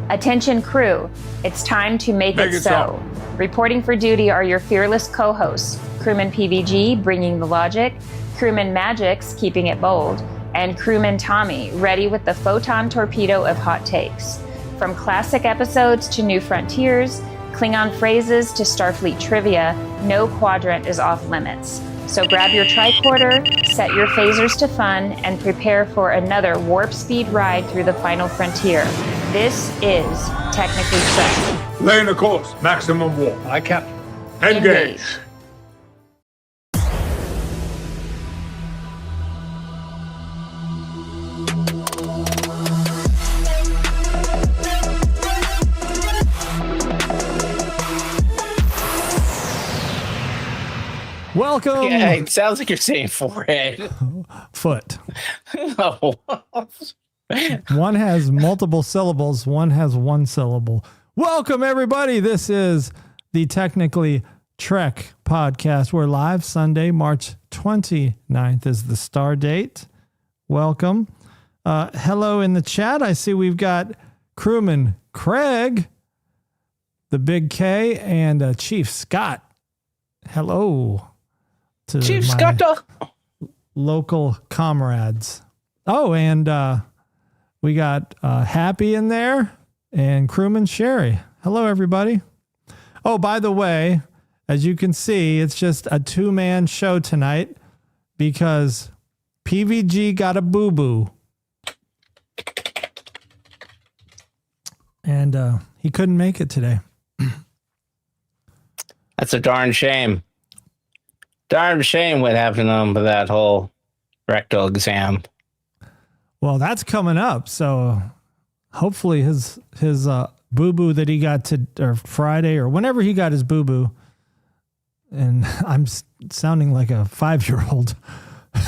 Attention crew, it's time to make it so. Reporting for duty are your fearless co-hosts, Crewman PVG, bringing the logic, Crewman Magix, keeping it bold, and Crewman Tommy, ready with the photon torpedo of hot takes. From classic episodes to new frontiers, Klingon phrases to Starfleet trivia, no quadrant is off limits. So grab your tricorder, set your phasers to fun, and prepare for another warp speed ride through the final frontier. This is Technically Trek. Laying a course, maximum warp. Aye, Captain. Engage. Welcome. Yeah, it sounds like you're saying forehead. Foot. Oh. One has multiple syllables. One has one syllable. Welcome, everybody. This is the Technically Trek podcast. We're live Sunday, March 29th is the star date. Welcome. Hello in the chat. I see we've got crewman Craig, the Big K, and Chief Scott. Hello to Chief my Scott. local comrades. Oh, and we got Happy in there and crewman Sherry. Hello, everybody. Oh, by the way, as you can see, it's just a two-man show tonight because PVG got a boo-boo. And he couldn't make it today. That's a darn shame. Darn shame what happened to him with that whole rectal exam. Well, that's coming up. So hopefully his boo-boo that he got or Friday or whenever he got his boo-boo, and I'm sounding like a 5-year-old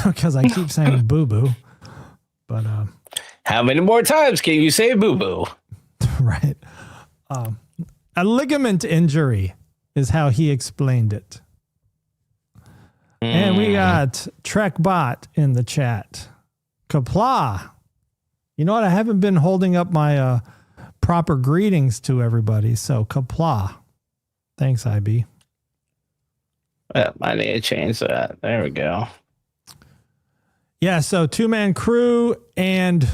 because I keep saying boo-boo. But how many more times can you say boo-boo? Right. A ligament injury is how he explained it. And we got TrekBot in the chat. Kapla. You know what? I haven't been holding up my proper greetings to everybody. So Kapla. Thanks, IB. I need to change that. There we go. Yeah, so two-man crew, and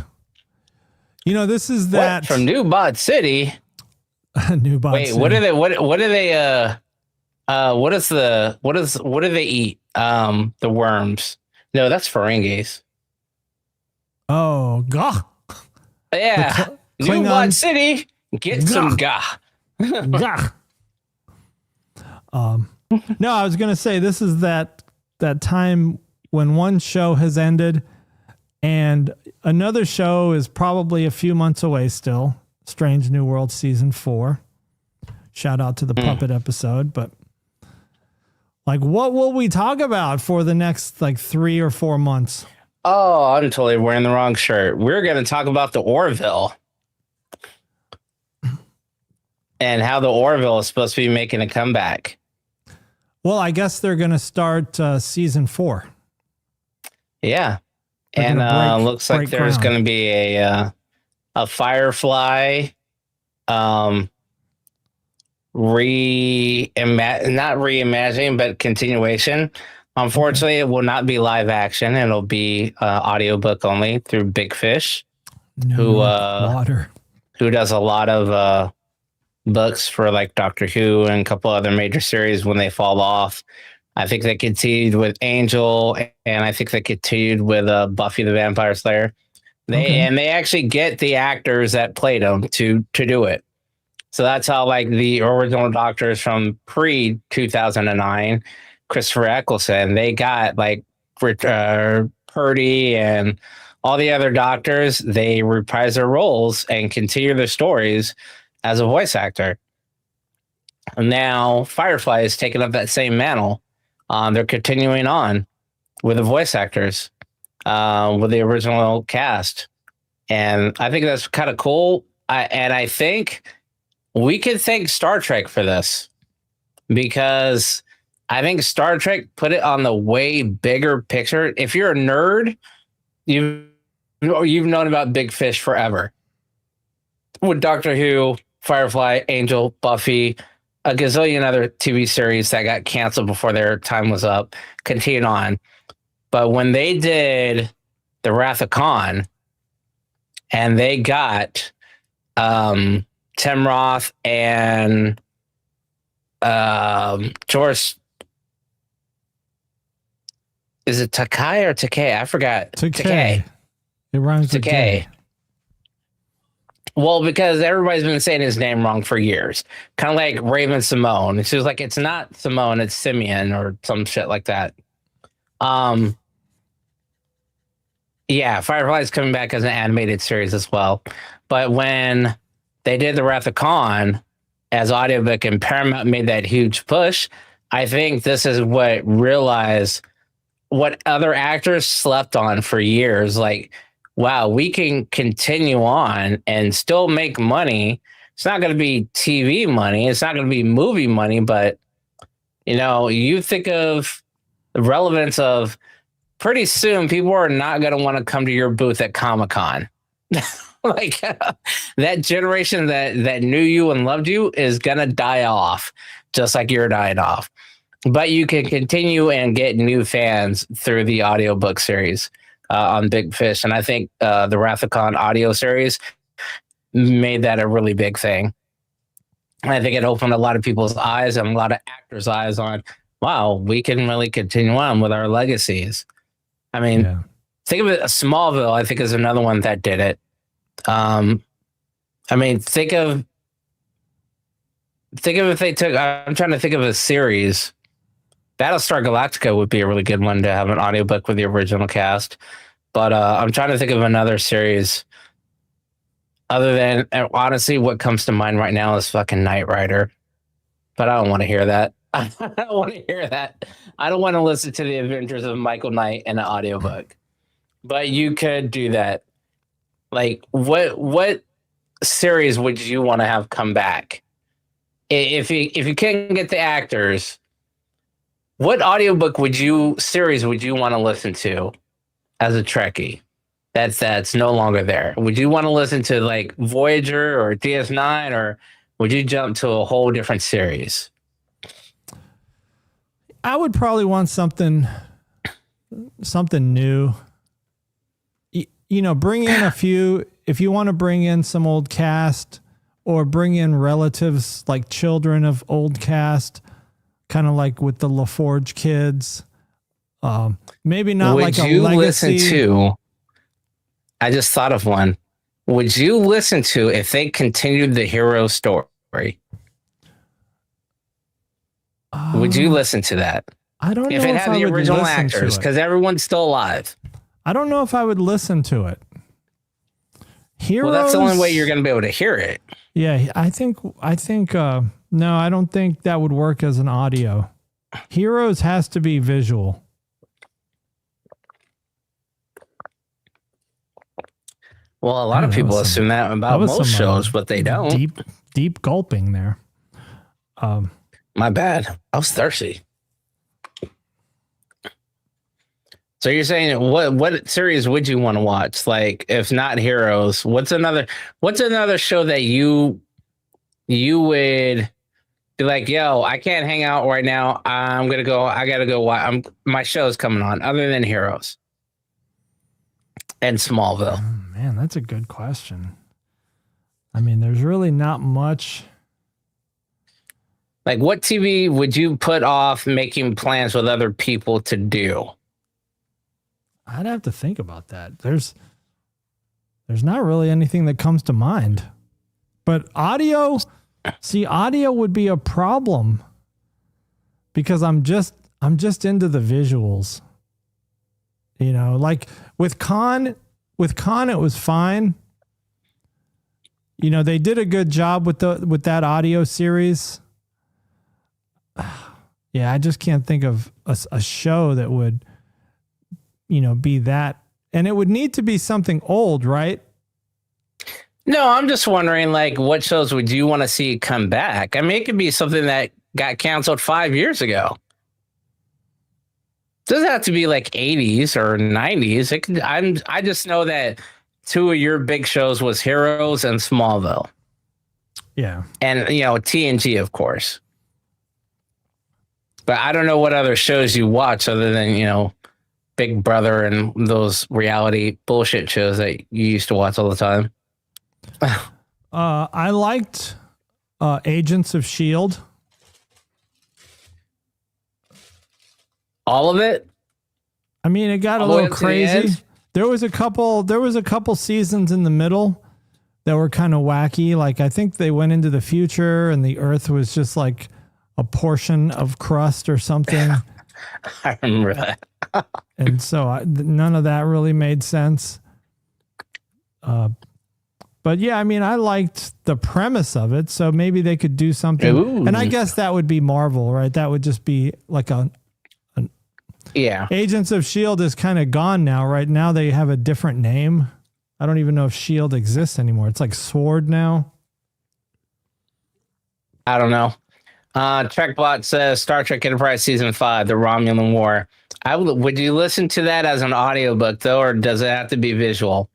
you know, this is that from New Bot City. New Bot Wait, City. what are they? What do they? What do they eat? The worms. No, that's Ferengis. Oh, gah. Yeah, New Bot City. Get some gah. Gah. No, I was gonna say this is that time when one show has ended and another show is probably a few months away still. Strange New World Season 4. Shout out to the puppet episode. But like, what will we talk about for the next like 3 or 4 months? Oh, I'm totally wearing the wrong shirt. We're going to talk about the Orville and how the Orville is supposed to be making a comeback. Well, I guess they're going to start Season 4. Yeah. They're And looks like there's going to be a Firefly not reimagining, but continuation. Unfortunately, it will not be live action. It'll be audiobook only through Big Fish, who does a lot of books for like Doctor Who and a couple other major series when they fall off. I think they continued with Angel, and I think they continued with Buffy the Vampire Slayer. They actually get the actors that played them to do it. So that's how like the original Doctors from pre 2009, Christopher Eccleston, they got like Purdy and all the other Doctors. They reprise their roles and continue their stories as a voice actor. And now Firefly is taking up that same mantle. They're continuing on with the voice actors, with the original cast. And I think that's kind of cool. I think we could thank Star Trek for this, because I think Star Trek put it on the way bigger picture. If you're a nerd, you've known about Big Fish forever. with Doctor Who, Firefly, Angel, Buffy, a gazillion other TV series that got canceled before their time was up, continued on. But when they did the Wrath of Khan, and they got Tim Roth and George, is it Takai or Takei? I forgot. Takei. It rhymes with gay. Well, because everybody's been saying his name wrong for years. Kind of like Raven Simone. She was like, it's not Simone, it's Simeon or some shit like that. Yeah, Firefly is coming back as an animated series as well. But when they did the Wrath of Khan as audiobook and Paramount made that huge push, I think this is what realized what other actors slept on for years. Like, wow, we can continue on and still make money. It's not going to be TV money. It's not going to be movie money. But, you know, you think of the relevance of pretty soon people are not going to want to come to your booth at Comic-Con. Like that generation that knew you and loved you is going to die off, just like you're dying off. But you can continue and get new fans through the audiobook series on Big Fish. And I think the Wrath of Khan audio series made that a really big thing. And I think it opened a lot of people's eyes and a lot of actors' eyes on, wow, we can really continue on with our legacies. I mean, think of it, Smallville, I think, is another one that did it. I mean, think of if they took, I'm trying to think of a series. Battlestar Galactica would be a really good one to have an audiobook with the original cast. But I'm trying to think of another series other than, honestly, what comes to mind right now is fucking Knight Rider. But I don't want to hear that. I don't want to hear that. I don't want to listen to the adventures of Michael Knight in an audiobook. But you could do that. Like, what series would you want to have come back? If you can't get the actors, what audiobook series would you want to listen to as a Trekkie that's no longer there? Would you want to listen to like Voyager or DS9, or would you jump to a whole different series? I would probably want something new. You know, bring in a few, if you want to bring in some old cast or bring in relatives like children of old cast, kind of like with the LaForge kids. Maybe not would like a you legacy. Listen to, I just thought of one. Would you listen to if they continued the hero story? Would you listen to that? I don't know if it had the original actors, because everyone's still alive. I don't know if I would listen to it. Heroes, well, that's the only way you're going to be able to hear it. Yeah, I think no, I don't think that would work as an audio. Heroes has to be visual. Well, a lot of people assume that about most shows, but they don't. Deep gulping there. My bad. I was thirsty. So you're saying what series would you want to watch? Like, if not Heroes, what's another show that you would be like, yo, I can't hang out right now. I gotta go watch. My show's coming on, other than Heroes and Smallville. Oh, man, that's a good question. I mean, there's really not much. Like, what TV would you put off making plans with other people to do? I'd have to think about that. There's not really anything that comes to mind. But audio would be a problem because I'm just into the visuals. You know, like with Khan it was fine. You know, they did a good job with that audio series. Yeah, I just can't think of a show that would, you know, be that. And it would need to be something old, right? No, I'm just wondering, like, what shows would you want to see come back? I mean, it could be something that got canceled 5 years ago. It doesn't have to be like 80s or 90s. I just know that two of your big shows was Heroes and Smallville. Yeah. And, TNG, of course. But I don't know what other shows you watch other than, Big Brother and those reality bullshit shows that you used to watch all the time. I liked Agents of S.H.I.E.L.D. All of it? I mean, it got a little crazy. There was a couple seasons in the middle that were kind of wacky. Like, I think they went into the future and the Earth was just like a portion of crust or something. I remember that. And so none of that really made sense. But yeah, I mean, I liked the premise of it. So maybe they could do something. Ooh. And I guess that would be Marvel, right? That would just be like yeah. Agents of S.H.I.E.L.D. is kind of gone now, right? Now they have a different name. I don't even know if S.H.I.E.L.D. exists anymore. It's like SWORD now. I don't know. TrekBot says Star Trek Enterprise Season 5, The Romulan War. Would you listen to that as an audiobook, though, or does it have to be visual?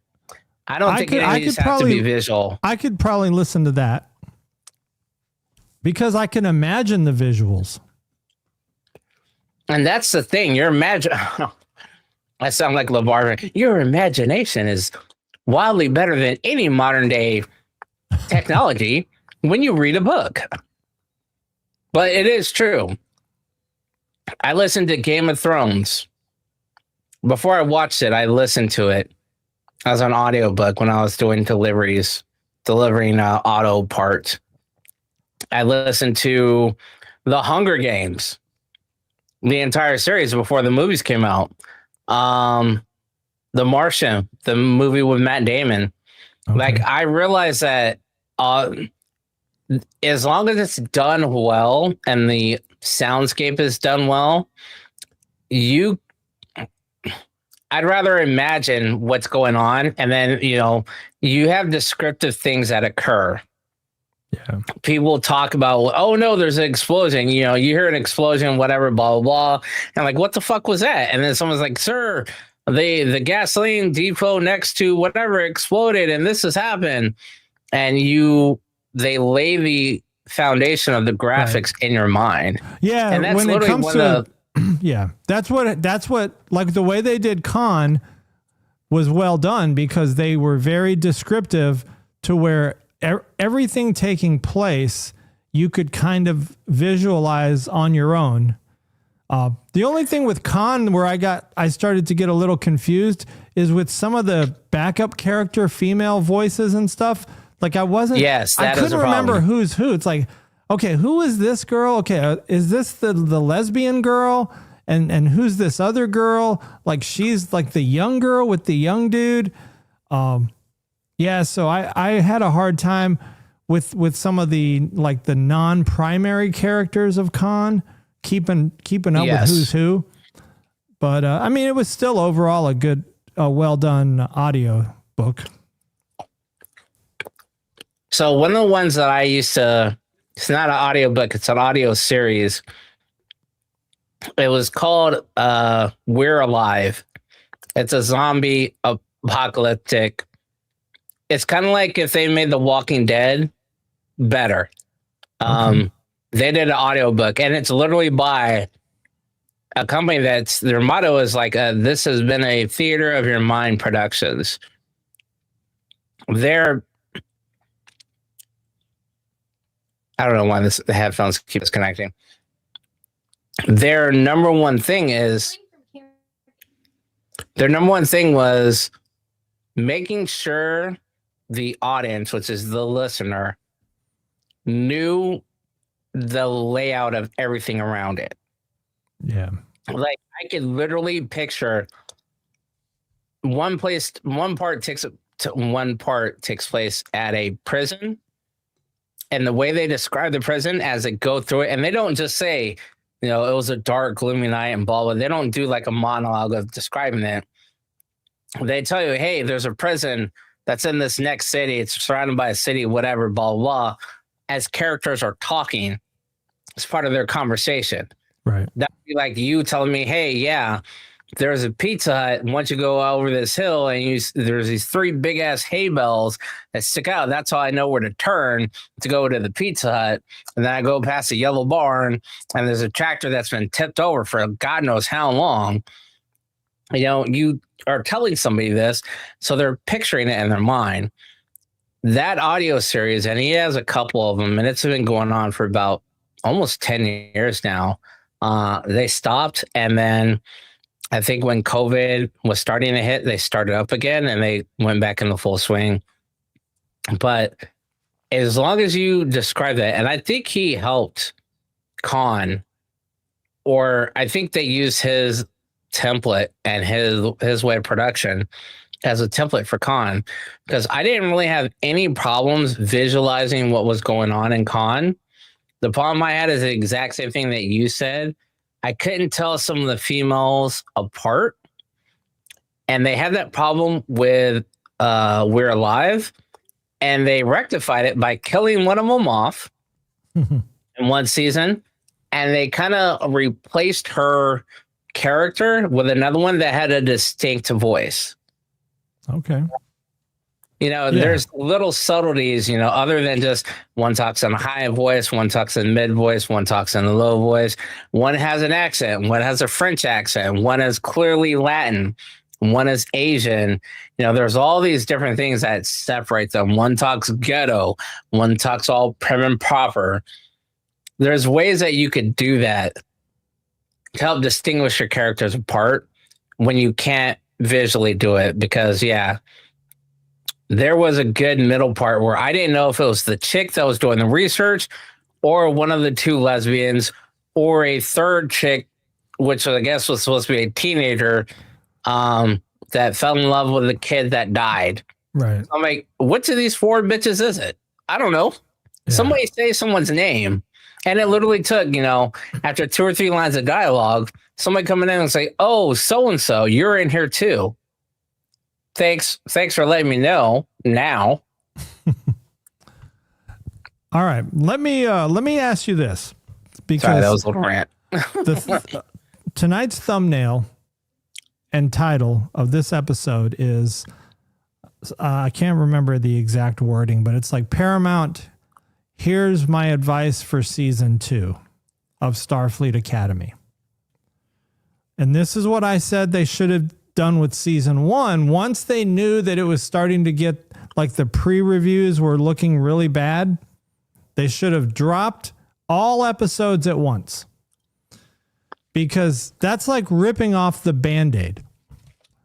I don't think it has to be visual. I could probably listen to that because I can imagine the visuals. And that's the thing. I sound like LeVar. Your imagination is wildly better than any modern day technology when you read a book. But it is true. I listened to Game of Thrones. Before I watched it, I listened to it as an audiobook when I was doing delivering auto parts. I listened to The Hunger Games, the entire series before the movies came out. The Martian, the movie with Matt Damon. Okay. Like, I realized that as long as it's done well and the soundscape is done well, I'd rather imagine what's going on, and then you have descriptive things that occur. Yeah. People talk about, oh no, there's an explosion. You hear an explosion, whatever, blah blah blah, and like, what the fuck was that? And then someone's like, sir, the gasoline depot next to whatever exploded, and this has happened. And they lay the foundation of the graphics in your mind. Yeah, and that's when it comes to yeah, that's what like the way they did Khan was well done because they were very descriptive to where everything taking place you could kind of visualize on your own. The only thing with Khan where I started to get a little confused is with some of the backup character female voices and stuff. Like I couldn't remember who's who. It's like, okay, who is this girl? Okay, is this the lesbian girl? And who's this other girl? Like she's like the young girl with the young dude. Yeah, so I had a hard time with some of the like the non-primary characters of Khan keeping up with who's who. But I mean, it was still overall a good, well done audio book. So one of the ones that I used to, it's not an audio book, it's an audio series. It was called We're Alive. It's a zombie apocalyptic. It's kind of like if they made The Walking Dead better. They did an audio book, and it's literally by a company that's their motto is like, this has been a theater of your mind productions. I don't know why the headphones keep disconnecting. Their number one thing was making sure the audience, which is the listener, knew the layout of everything around it. Yeah. Like I could literally picture one part takes place at a prison. And the way they describe the prison as they go through it, and they don't just say, it was a dark, gloomy night and blah, blah. They don't do like a monologue of describing it. They tell you, hey, there's a prison that's in this next city. It's surrounded by a city, whatever, blah, blah. As characters are talking, it's part of their conversation. Right. That'd be like you telling me, hey, yeah, there's a Pizza Hut, and once you go over this hill and there's these 3 big ass hay bales that stick out. That's how I know where to turn to go to the Pizza Hut. And then I go past a yellow barn, and there's a tractor that's been tipped over for God knows how long. You know, you are telling somebody this, so they're picturing it in their mind. That audio series, and he has a couple of them, and it's been going on for about almost 10 years now. They stopped, and then I think when COVID was starting to hit, they started up again, and they went back into full swing. But as long as you describe that, and I think he helped Khan, or I think they used his template and his way of production as a template for Khan, because I didn't really have any problems visualizing what was going on in Khan. The problem I had is the exact same thing that you said. I couldn't tell some of the females apart, and they had that problem with We're Alive, and they rectified it by killing one of them off in one season, and they kind of replaced her character with another one that had a distinct voice. Okay. You know, there's little subtleties, you know, other than just one talks in a high voice, one talks in mid voice, one talks in a low voice. One has an accent, one has a French accent, one is clearly Latin, one is Asian. You know, there's all these different things that separate them. One talks ghetto, one talks all prim and proper. There's ways that you could do that to help distinguish your characters apart when you can't visually do it, because there was a good middle part where I didn't know if it was the chick that was doing the research or one of the 2 lesbians or a third chick, which I guess was supposed to be a teenager that fell in love with the kid that died. Right. I'm like, which of these 4 bitches is it? I don't know. Yeah. Somebody say someone's name. And it literally took, you know, after 2 or 3 lines of dialogue, somebody coming in and say, oh, so-and-so, you're in here too. Thanks for letting me know now. All right. Let me ask you this, because sorry, that was a little rant. Tonight's thumbnail and title of this episode is, I can't remember the exact wording, but it's like Paramount, here's my advice for season 2 of Starfleet Academy. And this is what I said they should have done with season 1. Once they knew that it was starting to get, like, the pre-reviews were looking really bad, they should have dropped all episodes at once, because that's like ripping off the Band-Aid.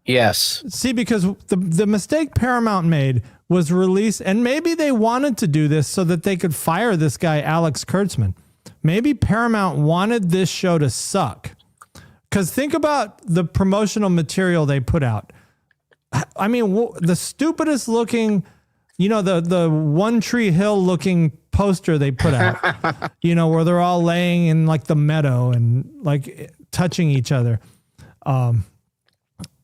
Yes. See, because the mistake Paramount made was release, and maybe they wanted to do this so that they could fire this guy, Alex Kurtzman. Maybe Paramount wanted this show to suck. Because think about the promotional material they put out. I mean, the stupidest looking, you know, the One Tree Hill looking poster they put out, you know, where they're all laying in like the meadow and like touching each other.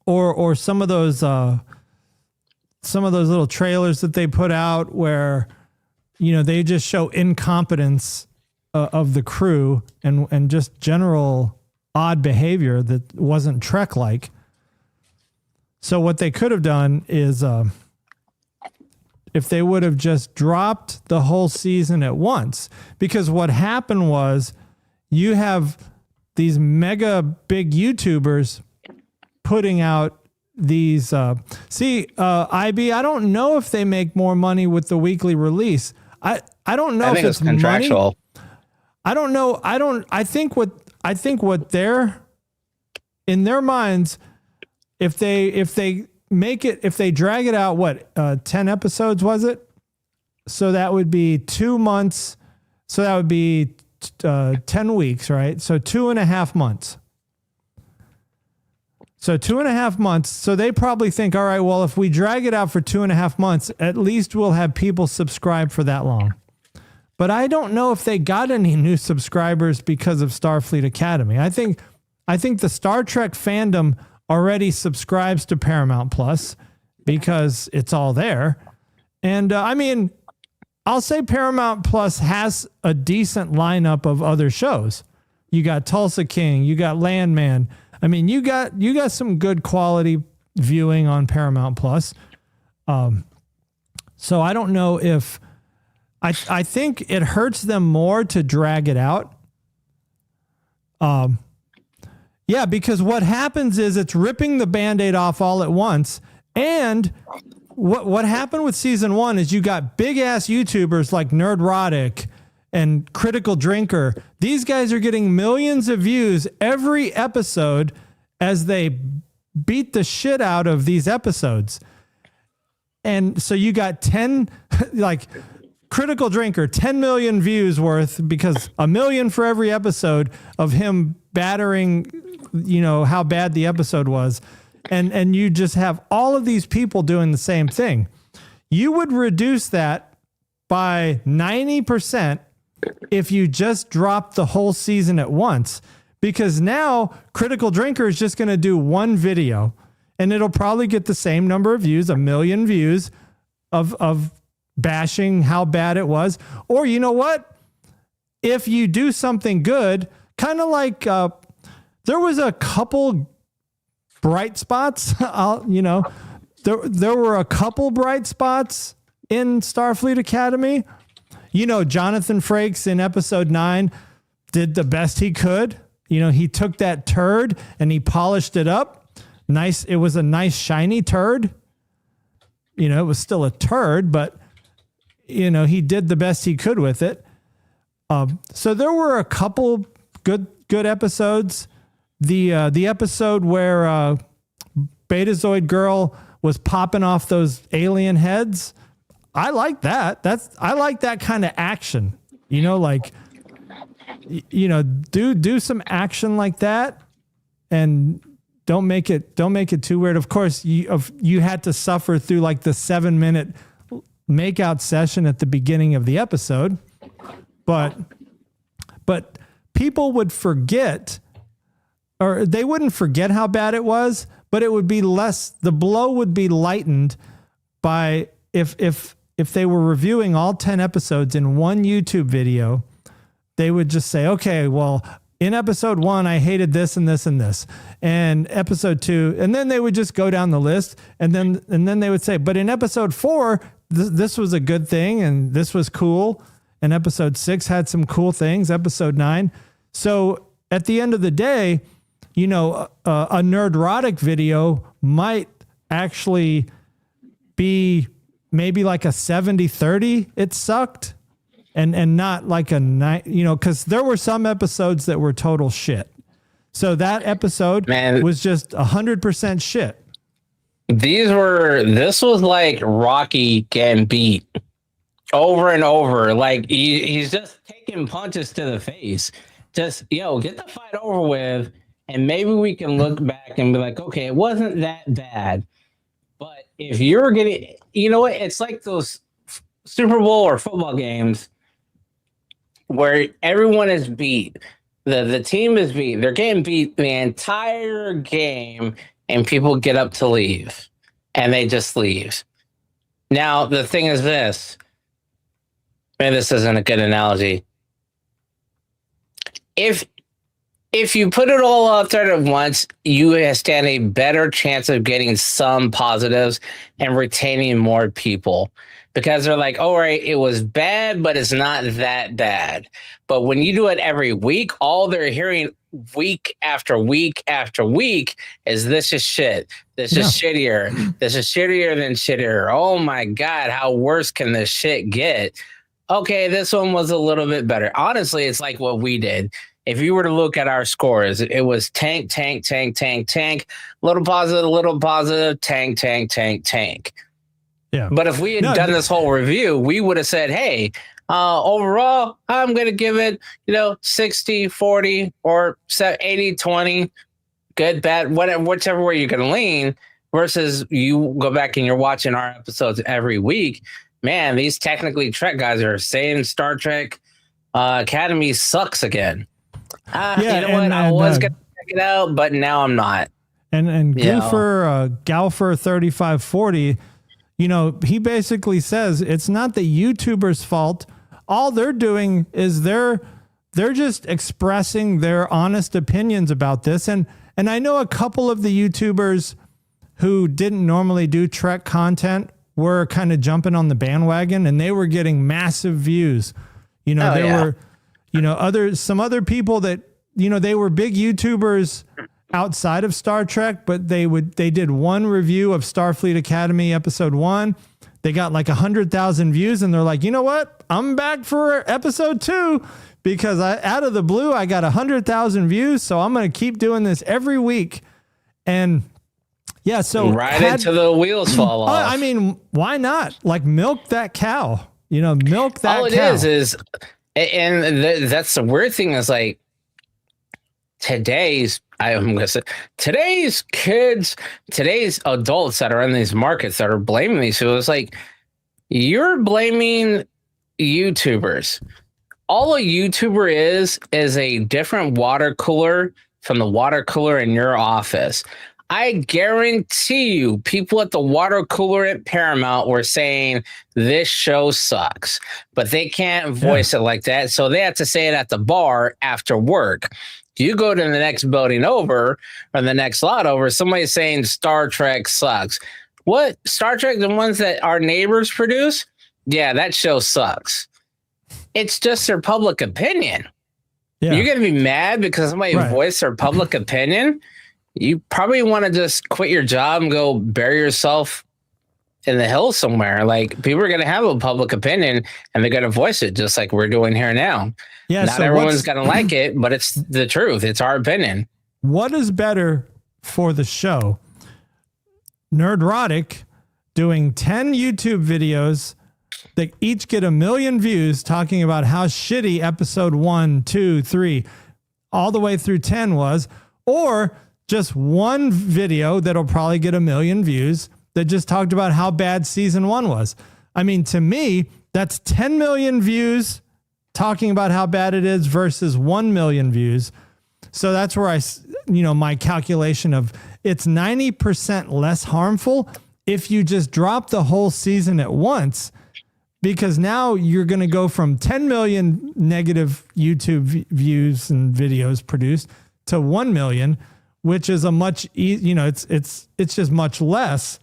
Or some of those little trailers that they put out where, you know, they just show incompetence of the crew and just general odd behavior that wasn't Trek-like. So what they could have done is, if they would have just dropped the whole season at once, because what happened was you have these mega big YouTubers putting out these, IB, I don't know if they make more money with the weekly release. I don't know if it's contractual. Money. I don't know. I think what they're in their minds, if they make it, if they drag it out, 10 episodes was it? So that would be 2 months. So that would be 10 weeks, right? So 2.5 months. So 2.5 months. So they probably think, all right, well, if we drag it out for 2.5 months, at least we'll have people subscribe for that long. But I don't know if they got any new subscribers because of Starfleet Academy. I think the Star Trek fandom already subscribes to Paramount Plus because it's all there. And I mean, I'll say Paramount Plus has a decent lineup of other shows. You got Tulsa King, you got Landman, I mean, you got some good quality viewing on Paramount Plus. So I don't know if I think it hurts them more to drag it out. Yeah, because what happens is it's ripping the Band-Aid off all at once. And what happened with season 1 is you got big ass YouTubers like Nerdrotic and Critical Drinker. These guys are getting millions of views every episode as they beat the shit out of these episodes. And so you got 10, like Critical Drinker, 10 million views worth, because 1 million for every episode of him battering, how bad the episode was. And you just have all of these people doing the same thing. You would reduce that by 90% if you just dropped the whole season at once, because now Critical Drinker is just going to do one video and it'll probably get the same number of views, 1 million views of bashing how bad it was. Or you know what? If you do something good, kind of like there was a couple bright spots, there were a couple bright spots in Starfleet Academy. Jonathan Frakes in episode 9 did the best he could. He took that turd and he polished it up. Nice. It was a nice shiny turd. It was still a turd, but he did the best he could with it. So there were a couple good episodes. The episode where Betazoid Girl was popping off those alien heads, I like that. I like that kind of action. Do some action like that, and don't make it too weird. Of course, you had to suffer through like the 7-minute makeout session at the beginning of the episode, but people would forget, or they wouldn't forget how bad it was, but it would be less. The blow would be lightened by if they were reviewing all 10 episodes in one YouTube video. They would just say, okay, well, in episode 1, I hated this and this and this, and episode 2, and then they would just go down the list, and then they would say, but in episode 4, this was a good thing, and this was cool, and episode 6 had some cool things, episode 9. So at the end of the day, a Nerdrotic video might actually be maybe like a 70-30. It sucked. And not like a night, because there were some episodes that were total shit. So that episode was just 100% shit. This was like Rocky getting beat over and over. Like he's just taking punches to the face. Just, get the fight over with. And maybe we can look back and be like, okay, it wasn't that bad. But if you're getting, it's like those Super Bowl or football games where everyone is beat. The team is beat. They're getting beat the entire game, and people get up to leave, and they just leave. Now, the thing is this, and this isn't a good analogy. If you put it all out there at once, you stand a better chance of getting some positives and retaining more people. Because they're like, all right, it was bad, but it's not that bad. But when you do it every week, all they're hearing week after week after week is this is shit. This is shittier. This is shittier than shittier. Oh my God, how worse can this shit get? Okay, this one was a little bit better. Honestly, it's like what we did. If you were to look at our scores, it was tank, tank, tank, tank, tank, little positive, tank, tank, tank, tank. Yeah. But if we had done this whole review, we would have said, hey, overall, I'm going to give it, 60, 40 or 80, 20, good, bad, whatever, whichever way you're going to lean, versus you go back and you're watching our episodes every week. Man, these technically Trek guys are saying Star Trek Academy sucks again. I was going to check it out, but now I'm not. And Galfer 3540, he basically says it's not the YouTuber's fault. All they're doing is they're they're just expressing their honest opinions about this. And I know a couple of the YouTubers who didn't normally do Trek content were kind of jumping on the bandwagon, and they were getting massive views. You know, were, you know, some other people that, you know, they were big YouTubers outside of Star Trek, but they did one review of Starfleet Academy episode 1. They got like 100,000 views, and they're like, you know what? I'm back for episode 2 because out of the blue, I got 100,000 views. So I'm going to keep doing this every week. And yeah, so into the wheels fall off. I mean, why not? Like, milk that cow, you know, milk that cow. All it is, that's the weird thing is like today's kids, today's adults that are in these markets that are blaming these people. It's like, you're blaming YouTubers. All a YouTuber is a different water cooler from the water cooler in your office. I guarantee you, people at the water cooler at Paramount were saying this show sucks, but they can't voice it like that. So they have to say it at the bar after work. You go to the next building over or the next lot over, somebody's saying Star Trek sucks. What? Star Trek, the ones that our neighbors produce? Yeah, that show sucks. It's just their public opinion. Yeah. You're going to be mad because somebody voiced their public opinion? You probably want to just quit your job and go bury yourself in the hills somewhere. Like, people are going to have a public opinion and they're going to voice it just like we're doing here now. Yeah, not everyone's going to like it, but it's the truth. It's our opinion. What is better for the show? Nerdrotic doing 10 YouTube videos that each get 1 million views talking about how shitty episode 1, 2, 3, all the way through 10 was, or just one video that'll probably get 1 million views that just talked about how bad season 1 was. I mean, to me, that's 10 million views talking about how bad it is versus 1 million views. So that's where my calculation of it's 90% less harmful if you just drop the whole season at once, because now you're going to go from 10 million negative YouTube views and videos produced to 1 million, which is a much, it's just much less.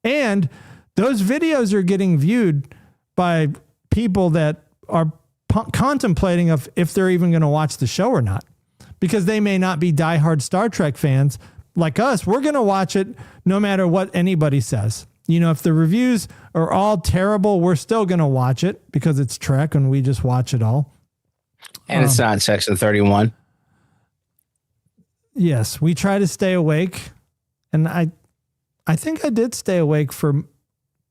And those videos are getting viewed by people that are contemplating if they're even going to watch the show or not, because they may not be diehard Star Trek fans like us. We're going to watch it no matter what anybody says. You know, if the reviews are all terrible, we're still going to watch it because it's Trek and we just watch it all. And it's not Section 31. Yes, we try to stay awake. And I think I did stay awake for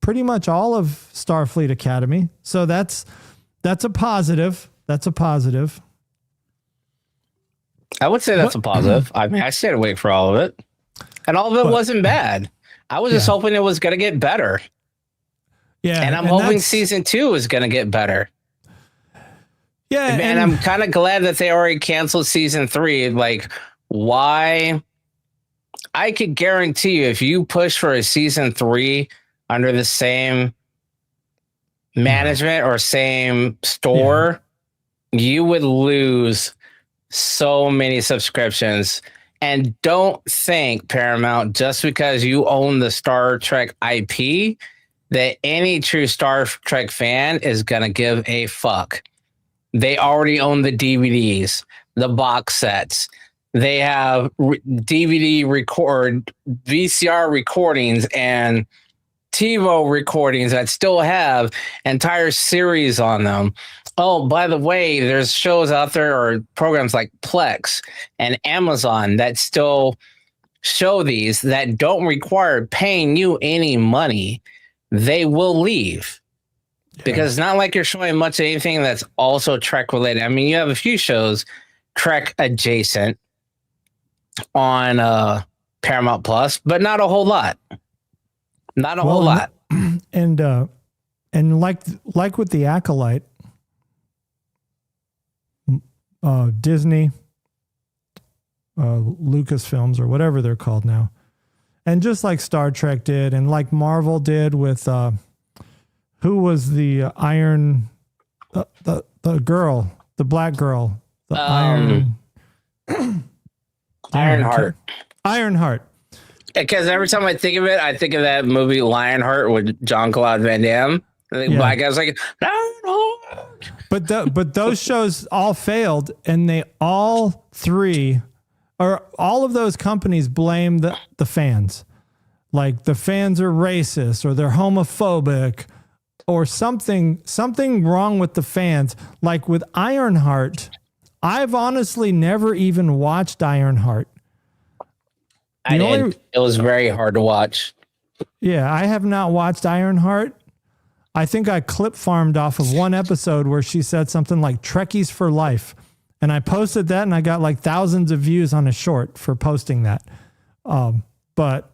pretty much all of Starfleet Academy. So that's a positive. That's a positive. I would say that's a positive. I mean, I stayed awake for all of it. And all of it wasn't bad. I was just hoping it was going to get better. Yeah. And I'm hoping season 2 is going to get better. Yeah. And I'm kind of glad that they already canceled season 3. Like, why? I could guarantee you, if you push for a season 3 under the same management or same store, you would lose so many subscriptions. And don't think, Paramount, just because you own the Star Trek IP, that any true Star Trek fan is going to give a fuck. They already own the DVDs, the box sets. They have VCR recordings and TiVo recordings that still have entire series on them. Oh, by the way, there's shows out there or programs like Plex and Amazon that still show these that don't require paying you any money. They will leave because it's not like you're showing much of anything that's also Trek related. I mean, you have a few shows Trek adjacent on Paramount Plus, but not a whole lot. Not a whole lot. And like with the Acolyte, Disney, Lucasfilms, or whatever they're called now, and just like Star Trek did, and like Marvel did with who was the Iron, the girl, the black girl, The Iron Ironheart. Ironheart. Because every time I think of it, I think of that movie Lionheart with Jean-Claude Van Damme. And the black guy's like, Lionheart. But those shows all failed, and they all of those companies blame the fans. Like the fans are racist or they're homophobic or something wrong with the fans. Like with Ironheart, I've honestly never even watched Ironheart. It was very hard to watch. Yeah, I have not watched Ironheart. I think I clip farmed off of one episode where she said something like Trekkies for life. And I posted that and I got like thousands of views on a short for posting that. But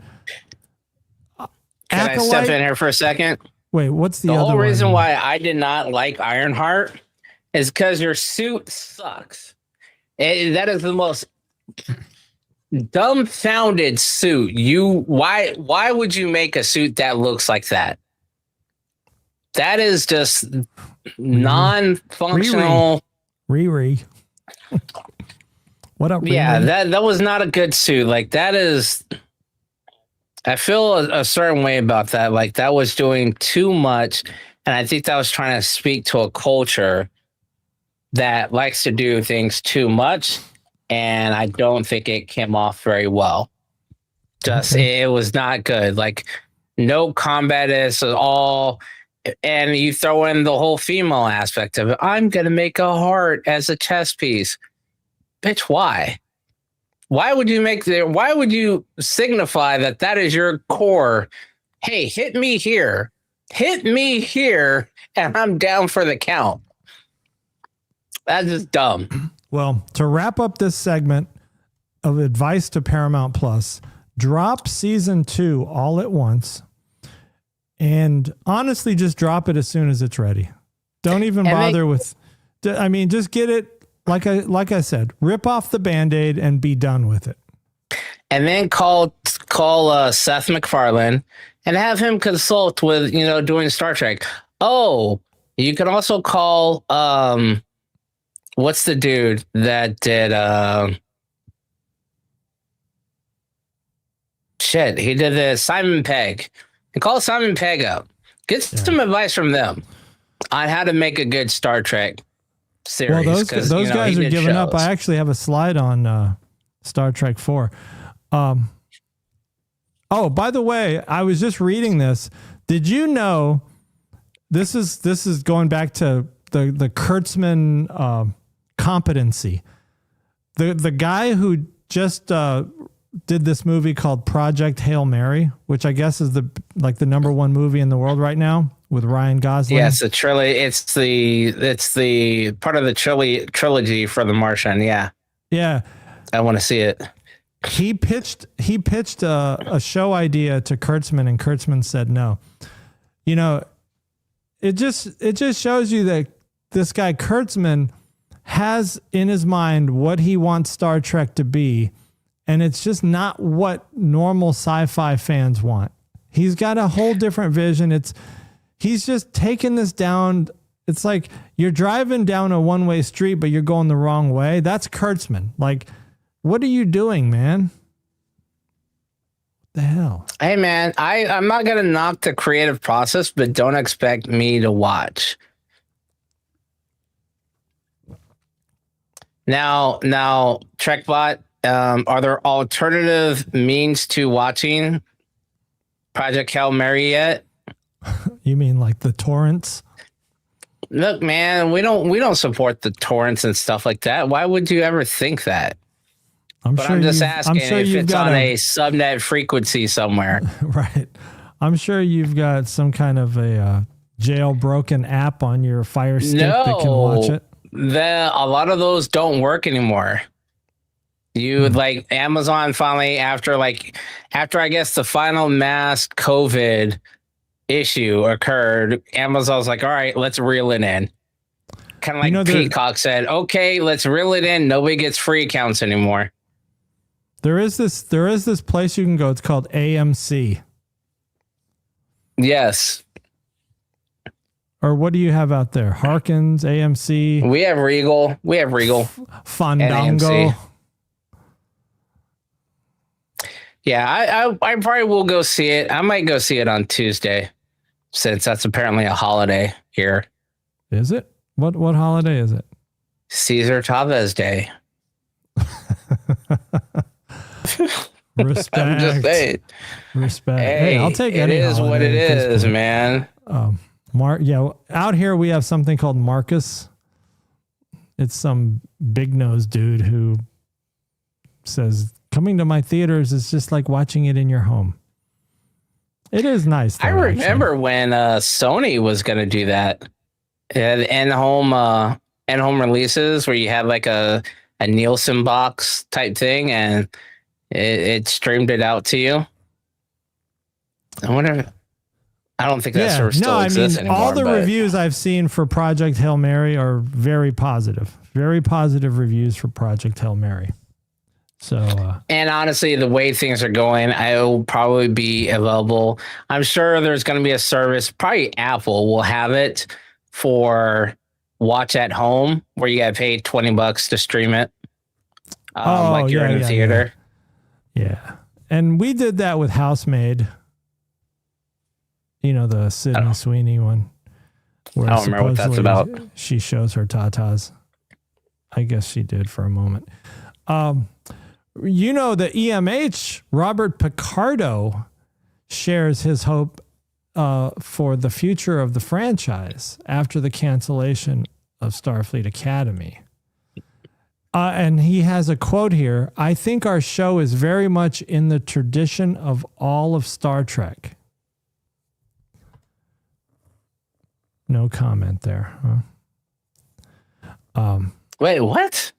can I step in here for a second? Wait, what's the whole other reason one? why I did not like Ironheart is because your suit sucks. That is the most dumbfounded suit. Why would you make a suit that looks like that? That is just non-functional. Riri. What up, Riri? Yeah, that was not a good suit. Like that is, I feel a certain way about that. Like that was doing too much. And I think that was trying to speak to a culture that likes to do things too much. And I don't think it came off very well. It was not good. Like no combat is all, and you throw in the whole female aspect of it. I'm going to make a heart as a chess piece. Bitch, why? Why would you signify that is your core? Hey, hit me here, and I'm down for the count. That's just dumb. Well, to wrap up this segment of advice to Paramount Plus, drop season 2 all at once. And honestly, just drop it as soon as it's ready. Don't even bother with, I mean, just get it. Like I said, rip off the Band-Aid and be done with it. And then call Seth MacFarlane and have him consult with, doing Star Trek. Oh, you can also call, what's the dude that did, he did the Simon Pegg. And call Simon Pegg up. Get some advice from them on how to make a good Star Trek series. Well, those guys are giving up. I actually have a slide on Star Trek 4. Oh, by the way, I was just reading this. Did you know this is going back to the Kurtzman competency? The guy who just did this movie called Project Hail Mary, which I guess is the number one movie in the world right now with Ryan Gosling. Yeah, it's the trilogy. It's the part of the trilogy for The Martian. Yeah. Yeah. I want to see it. He pitched a show idea to Kurtzman, and Kurtzman said no. It just shows you that this guy Kurtzman has in his mind what he wants Star Trek to be. And it's just not what normal sci-fi fans want. He's got a whole different vision. He's just taking this down. It's like you're driving down a one-way street, but you're going the wrong way. That's Kurtzman. Like, what are you doing, man? What the hell? Hey, man, I'm not going to knock the creative process, but don't expect me to watch. Now, TrekBot, are there alternative means to watching Project Hail Mary yet? You mean like the torrents? Look, man, we don't support the torrents and stuff like that. Why would you ever think that? I'm just asking if it's on a subnet frequency somewhere. Right. I'm sure you've got some kind of a jailbroken app on your Fire Stick that can watch it. A lot of those don't work anymore. Like Amazon finally, after I guess the final mass COVID issue occurred, Amazon's like, all right, let's reel it in. Kind of like Peacock said, okay, let's reel it in. Nobody gets free accounts anymore. There is this place you can go. It's called AMC. Yes. Or what do you have out there? Harkins, AMC? We have Regal. Fandango. AMC. Yeah, I probably will go see it. I might go see it on Tuesday, since that's apparently a holiday here. Is it? What holiday is it? Cesar Chavez Day. Respect. I'm just saying. Respect. Hey, I'll take any. It is what it is, man. Out here we have something called Marcus. It's some big nosed dude who says coming to my theaters is just like watching it in your home. It is nice. Though, I remember when Sony was going to do that. It had in-home releases where you had like a Nielsen box type thing, and it streamed it out to you. I wonder. I don't think that service still exists anymore. All the reviews I've seen for Project Hail Mary are very positive. Very positive reviews for Project Hail Mary. So, and honestly, the way things are going, it will probably be available. I'm sure there's going to be a service. Probably Apple will have it for watch at home, where you got to pay $20 to stream it. Like you're in the theater. Yeah. And we did that with Housemaid. You know, the Sydney Sweeney one. I don't remember what that's about. She shows her tatas. I guess she did for a moment. You know, the EMH, Robert Picardo, shares his hope for the future of the franchise after the cancellation of Starfleet Academy. And he has a quote here. I think our show is very much in the tradition of all of Star Trek. No comment there. Huh? Wait, what?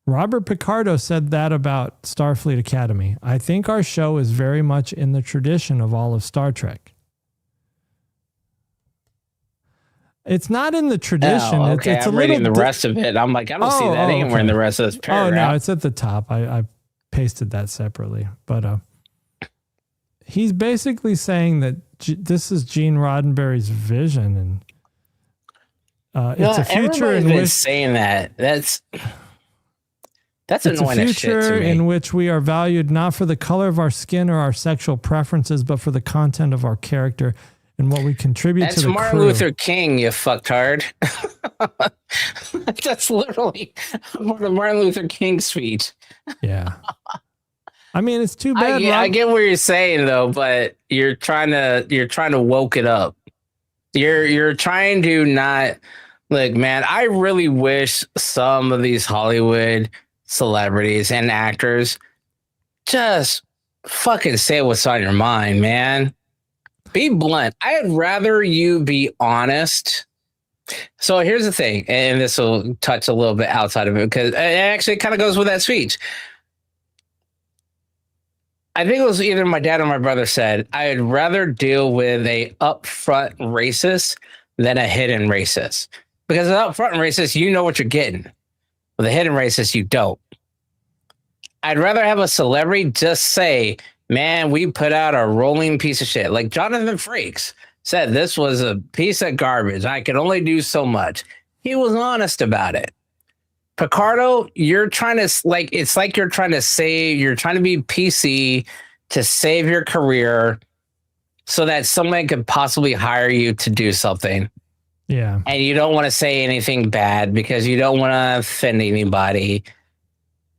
Robert Picardo said that about Starfleet Academy. I think our show is very much in the tradition of all of Star Trek. It's not in the tradition. Oh, okay. I'm reading the rest of it. I'm like, I don't see that anywhere in the rest of this paragraph. Oh, no, it's at the top. I pasted that separately. But he's basically saying that this is Gene Roddenberry's vision. And it's a future in which... saying that. That's annoying as shit to me. It's a future in which we are valued not for the color of our skin or our sexual preferences, but for the content of our character and what we contribute to the crew. That's Martin Luther King, you fucktard. That's literally the Martin Luther King speech. Yeah. I mean, it's too bad. I get what you're saying though, but you're trying to woke it up. You're trying to not look, man. I really wish some of these Hollywood celebrities and actors just fucking say what's on your mind, man. Be blunt. I'd rather you be honest. So here's the thing, and this will touch a little bit outside of it because it actually kind of goes with that speech. I think it was either my dad or my brother said, I'd rather deal with a upfront racist than a hidden racist. Because an upfront racist, you know what you're getting. With a hidden racist, you don't. I'd rather have a celebrity just say, man, we put out a rolling piece of shit. Like Jonathan Frakes said, this was a piece of garbage. I could only do so much. He was honest about it. Picardo, you're trying to it's like you're trying to be PC to save your career so that someone could possibly hire you to do something. Yeah. And you don't want to say anything bad because you don't want to offend anybody.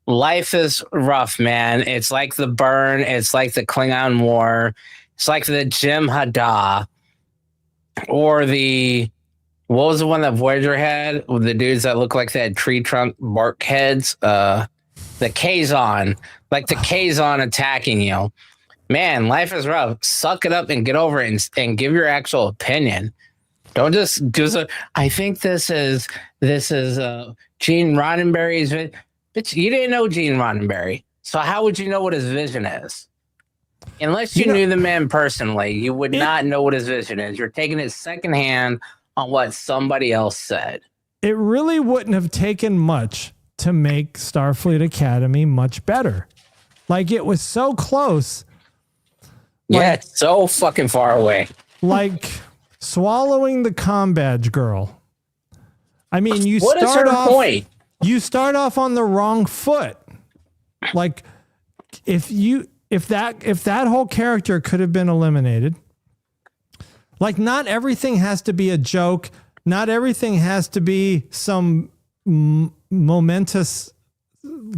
Life is rough, man. It's like the burn. It's like the Klingon War. It's like the Jim Haddah or what was the one that Voyager had with the dudes that look like they had tree trunk bark heads? The Kazon, like the Kazon attacking you. Man, life is rough. Suck it up and get over it and give your actual opinion. Don't just I think this is Gene Roddenberry's vision. Bitch, you didn't know Gene Roddenberry. So how would you know what his vision is? Unless you knew the man personally, you would not know what his vision is. You're taking it secondhand on what somebody else said. It really wouldn't have taken much to make Starfleet Academy much better. Like, it was so close. Yeah, it's so fucking far away. Like, swallowing the comm badge girl. I mean, you what is start her off. point? You start off on the wrong foot. Like, if that whole character could have been eliminated. Like, not everything has to be a joke. Not everything has to be some momentous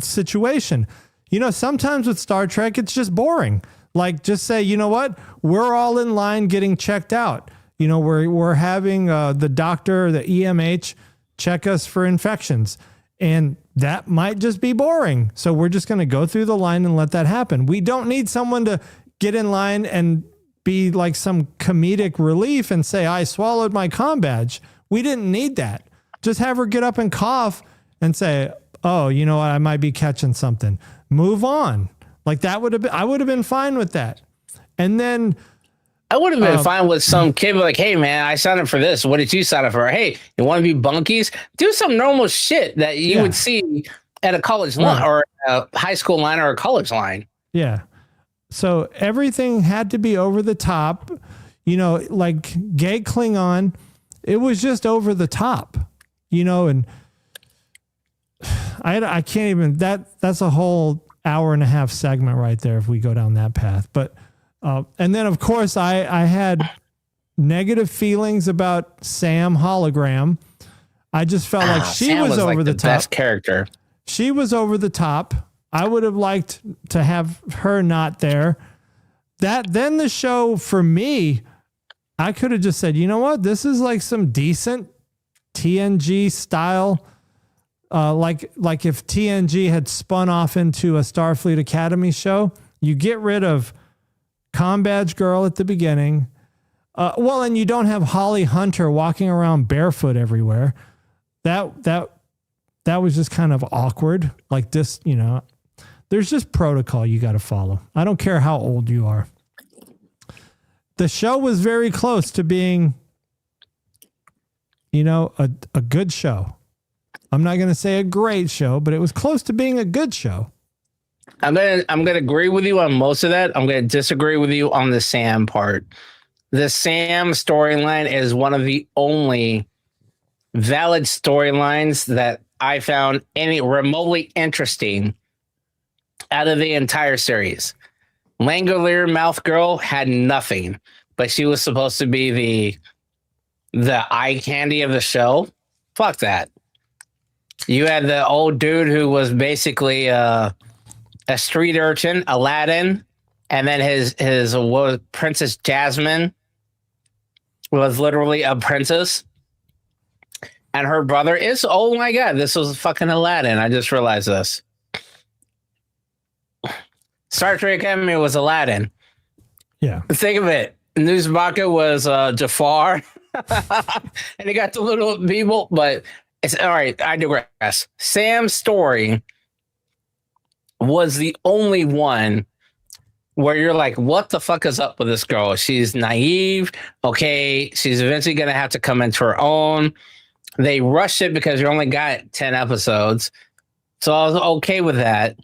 situation. You know, sometimes with Star Trek, it's just boring. Like, just say, you know what? We're all in line getting checked out. You know, we're having the doctor, the EMH, check us for infections. And that might just be boring. So we're just going to go through the line and let that happen. We don't need someone to get in line and be like some comedic relief and say, I swallowed my comm badge. We didn't need that. Just have her get up and cough and say, oh, you know what? I might be catching something. Move on. Like I would have been fine with that. And then I would have been fine with some kid like, hey man, I signed up for this. What did you sign up for? Hey, you want to be bunkies? Do some normal shit that you would see at a college line or a high school line or a college line. Yeah. So everything had to be over the top, you know, like gay Klingon. It was just over the top, you know, and I can't even, that's a whole hour and a half segment right there if we go down that path. But, and then of course I had negative feelings about Sam Hologram. I just felt like she Sam was over like the top. Best character. She was over the top. I would have liked to have her not there. Then the show for me, I could have just said, you know what? This is like some decent TNG style. Like if TNG had spun off into a Starfleet Academy show, you get rid of comm badge girl at the beginning. And you don't have Holly Hunter walking around barefoot everywhere. That was just kind of awkward. Like this, you know, there's just protocol you got to follow. I don't care how old you are. The show was very close to being, you know, a good show. I'm not going to say a great show, but it was close to being a good show. I'm gonna agree with you on most of that. I'm gonna disagree with you on the Sam part. The Sam storyline is one of the only valid storylines that I found any remotely interesting out of the entire series. Langolier Mouth Girl had nothing, but she was supposed to be the eye candy of the show. Fuck that. You had the old dude who was basically a street urchin, Aladdin, and then his Princess Jasmine was literally a princess. And her brother is, oh my God, this was fucking Aladdin. I just realized this. Star Trek Academy was Aladdin. Yeah. Think of it. Newsbaka was Jafar. And he got the little people, but it's all right. I digress. Sam's story was the only one where you're like, what the fuck is up with this girl? She's naive. Okay. She's eventually going to have to come into her own. They rushed it because you only got 10 episodes. So I was okay with that.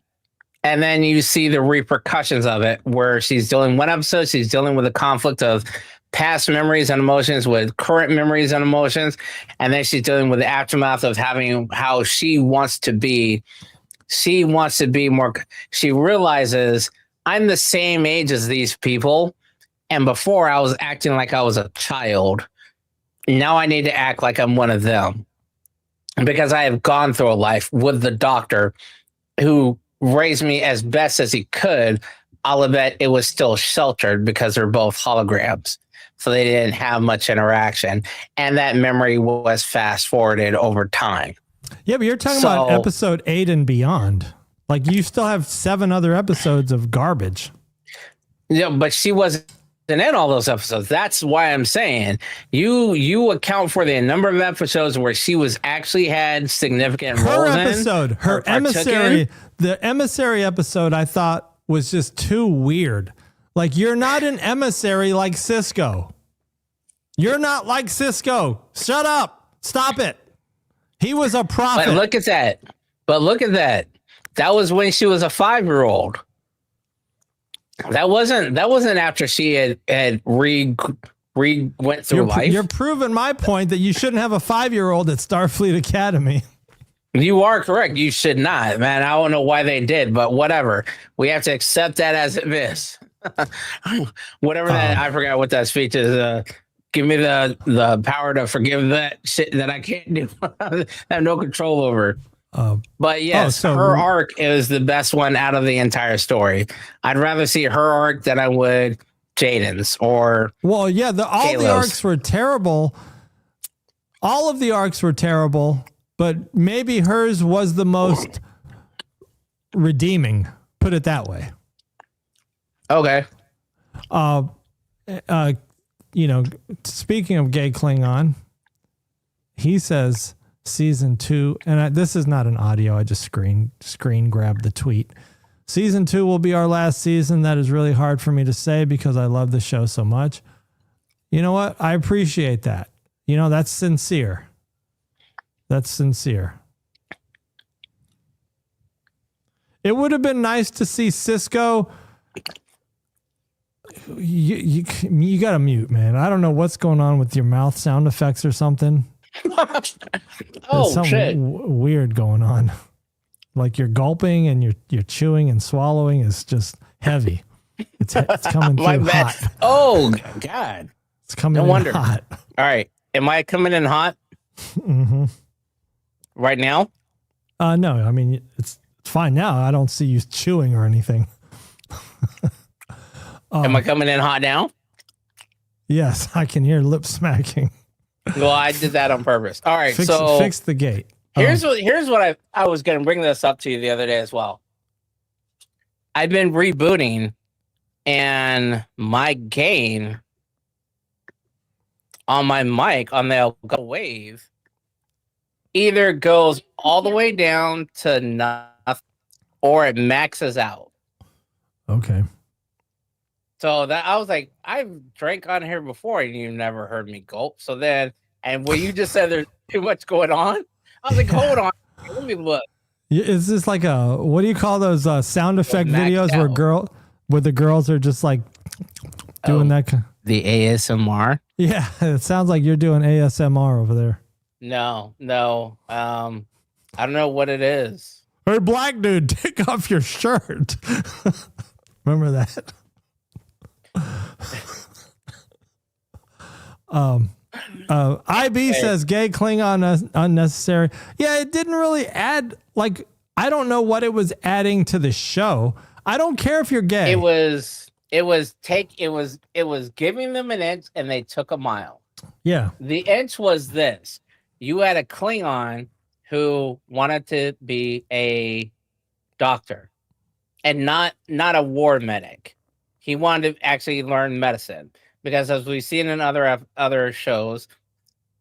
And then you see the repercussions of it where she's dealing one episode, she's dealing with a conflict of past memories and emotions with current memories and emotions. And then she's dealing with the aftermath of having how she wants to be. She wants to be more. She realizes I'm the same age as these people. And before I was acting like I was a child. Now I need to act like I'm one of them because I have gone through a life with the doctor who raised me as best as he could. I'll bet it was still sheltered because they're both holograms. So they didn't have much interaction. And that memory was fast forwarded over time. Yeah, but you're talking about episode 8 and beyond. Like you still have 7 other episodes of garbage. Yeah, but she wasn't in all those episodes. That's why I'm saying you account for the number of episodes where she was actually had significant roles in. Her emissary, the emissary episode I thought was just too weird. Like you're not an emissary like Cisco. You're not like Cisco. Shut up. Stop it. He was a prophet. But look at that. That was when she was a 5-year-old. That wasn't after she had went through life. You're proving my point that you shouldn't have a 5-year-old at Starfleet Academy. You are correct. You should not, man. I don't know why they did, but whatever. We have to accept that as it is. Whatever that, I forgot what that speech is. Give me the power to forgive that shit that I can't do. I have no control over. But yes, her arc is the best one out of the entire story. I'd rather see her arc than I would Jaden's or. Well, yeah, all the arcs were terrible. All of the arcs were terrible, but maybe hers was the most redeeming. Put it that way. Okay. Speaking of gay Klingon, he says season 2, and this is not an audio. I just screen grabbed the tweet. Season 2 will be our last season. That is really hard for me to say because I love the show so much. You know what? I appreciate that. That's sincere. That's sincere. It would have been nice to see Cisco. You got to mute, man. I don't know what's going on with your mouth sound effects or something. Oh, something shit. Weird going on. Like you're gulping and you're chewing and swallowing is just heavy. It's coming through hot. Oh, God. It's coming in hot. All right. Am I coming in hot? Mm-hmm. Right now? No, I mean, it's fine now. I don't see you chewing or anything. Am I coming in hot now? Yes, I can hear lip smacking. Well, I did that on purpose. All right, fix the gate. Here's what I was going to bring this up to you the other day as well. I've been rebooting, and my gain on my mic on the wave either goes all the way down to nothing or it maxes out. Okay. So that I was like, I've drank on here before and you've never heard me gulp. So then, and when you just said there's too much going on, I was like, hold on, let me look. Is this like what do you call those sound effect videos where the girls are just like doing that? The ASMR? Yeah, it sounds like you're doing ASMR over there. No. I don't know what it is. Hey, black dude, take off your shirt. Remember that? IB says gay Klingon unnecessary. Yeah, it didn't really add, I don't know what it was adding to the show. I don't care if you're gay. It was giving them an inch and they took a mile. Yeah. The inch was this. You had a Klingon who wanted to be a doctor and not a war medic. He wanted to actually learn medicine because, as we've seen in other shows,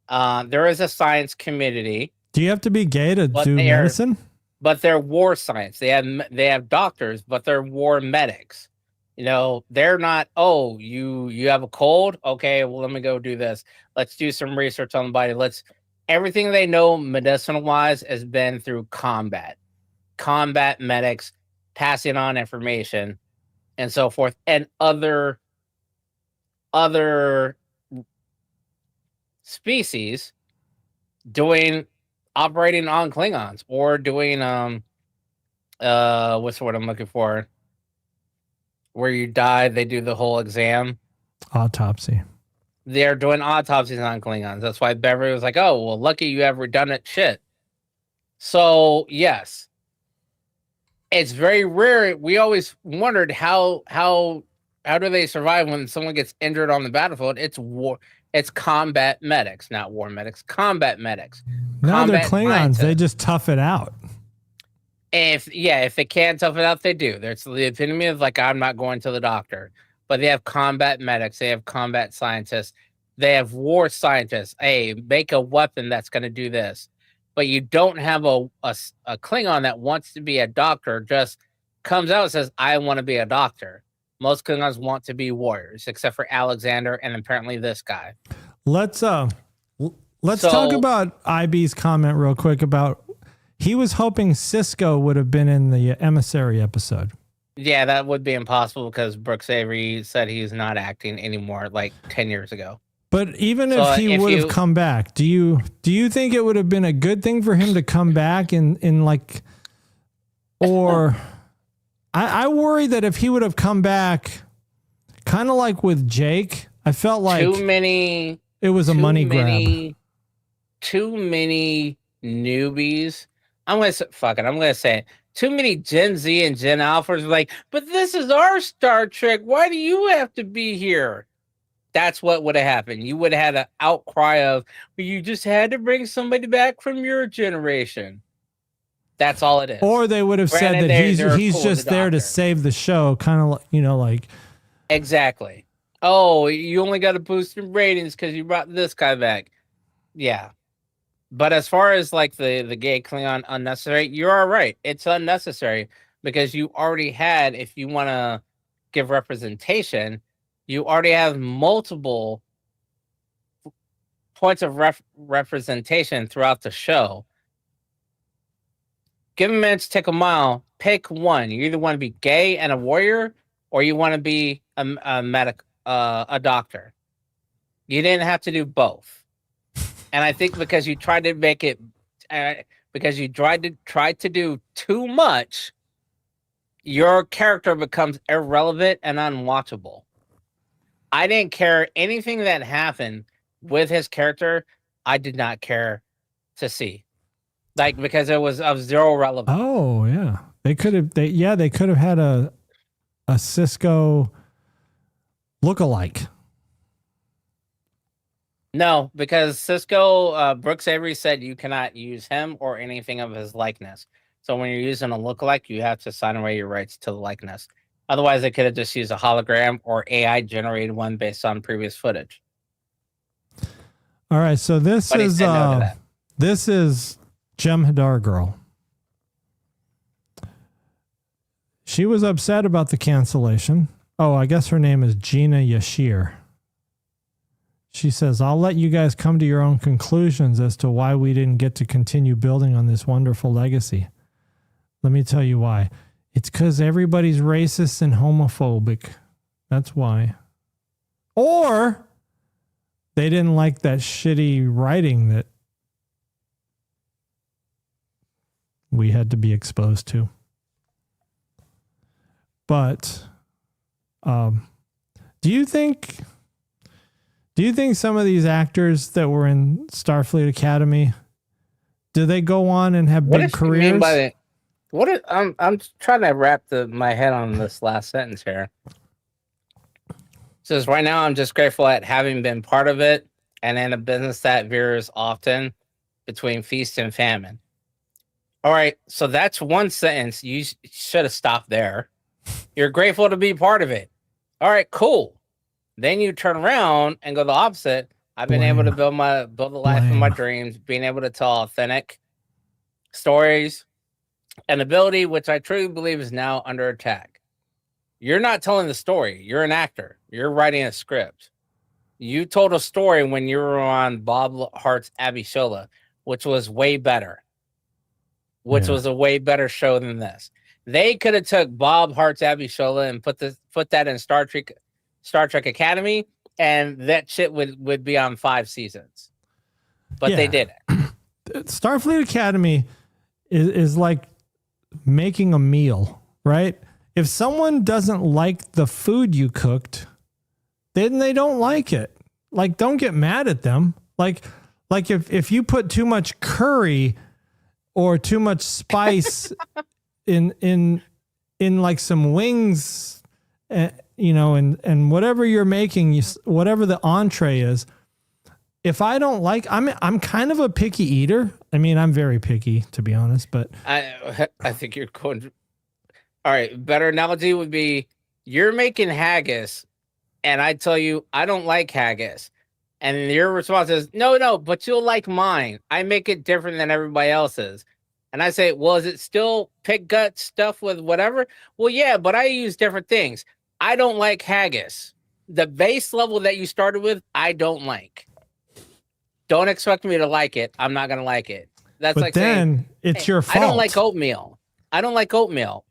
there is a science community. Do you have to be gay to do medicine? But they're war science. They have doctors, but they're war medics. They're not. Oh, you have a cold? Okay, well, let me go do this. Let's do some research on the body. Everything they know medicinal wise has been through combat medics passing on information and so forth, and other species operating on Klingons or doing what's the word I'm looking for? Where you die, they do the whole exam. Autopsy. They're doing autopsies on Klingons. That's why Beverly was like, oh, well, lucky you have redundant shit. So, yes. It's very rare. We always wondered how do they survive when someone gets injured on the battlefield? It's war. It's combat medics, not war medics. Combat medics. No, they're Klingons. Scientists. They just tough it out. If they can't tough it out, they do. There's the epitome of I'm not going to the doctor. But they have combat medics. They have combat scientists. They have war scientists. Hey, make a weapon that's going to do this. But you don't have a Klingon that wants to be a doctor, just comes out and says, I want to be a doctor. Most Klingons want to be warriors, except for Alexander and apparently this guy. Let's talk about IB's comment real quick about he was hoping Cisco would have been in the emissary episode. Yeah, that would be impossible because Brooks Avery said he's not acting anymore 10 years ago. But even if he would have come back, do you think it would have been a good thing for him to come back in like, or I worry that if he would have come back, kind of like with Jake, I felt like it was a money grab. Too many newbies. I'm going to say it. Too many Gen Z and Gen Alphas are like, but this is our Star Trek. Why do you have to be here? That's what would have happened. You would have had an outcry of, well, you just had to bring somebody back from your generation. That's all it is. Or they would have said that he's just there to save the show, kind of like. Exactly. Oh, you only got to boost in ratings because you brought this guy back. Yeah. But as far as like the gay Klingon unnecessary, you are right. It's unnecessary because you already had, if you want to give representation, you already have multiple points of representation throughout the show. Give a minute to take a mile. Pick one. You either want to be gay and a warrior, or you want to be a doctor. You didn't have to do both. And I think because you tried to make it, because you tried to do too much, your character becomes irrelevant and unwatchable. I didn't care anything that happened with his character. I did not care to see, like, because it was of zero relevance. Oh yeah, they could have had a Cisco lookalike. No, because Cisco, Brooks Avery said you cannot use him or anything of his likeness. So when you're using a lookalike, you have to sign away your rights to the likeness. Otherwise, they could have just used a hologram or AI generated one based on previous footage. All right, so this is Jem'Hadar Girl. She was upset about the cancellation. Oh, I guess her name is Gina Yashir. She says, I'll let you guys come to your own conclusions as to why we didn't get to continue building on this wonderful legacy. Let me tell you why. It's because everybody's racist and homophobic. That's why. Or they didn't like that shitty writing that we had to be exposed to. But do you think some of these actors that were in Starfleet Academy, do they go on and have big careers? You mean by I'm trying to wrap my head on this last sentence here. It says, right now, I'm just grateful at having been part of it and in a business that veers often between feast and famine. All right, so that's one sentence. You should have stopped there. You're grateful to be part of it. All right, cool. Then you turn around and go the opposite. I've been able to build the life of my dreams, being able to tell authentic stories, an ability which I truly believe is now under attack. You're not telling the story. You're an actor. You're writing a script. You told a story when you were on Bob Hart's Abby Shola, which was way better. Was a way better show than this. They could have took Bob Hart's Abby Shola and put that in Star Trek Academy, and that shit would be on 5 seasons. But they didn't. Starfleet Academy is like making a meal, right? If someone doesn't like the food you cooked, then they don't like it. Like, don't get mad at them. Like if you put too much curry or too much spice in like some wings, and whatever you're making, whatever the entree is, if I don't like, I'm kind of a picky eater. I mean, I'm very picky, to be honest, but I think you're going. All right, better analogy would be you're making haggis, and I tell you I don't like haggis, and your response is no, but you'll like mine. I make it different than everybody else's, and I say, well, is it still pig gut stuff with whatever? Well, yeah, but I use different things. I don't like haggis. The base level that you started with, I don't like. Don't expect me to like it. I'm not gonna like it. That's like saying, it's your fault. I don't like oatmeal.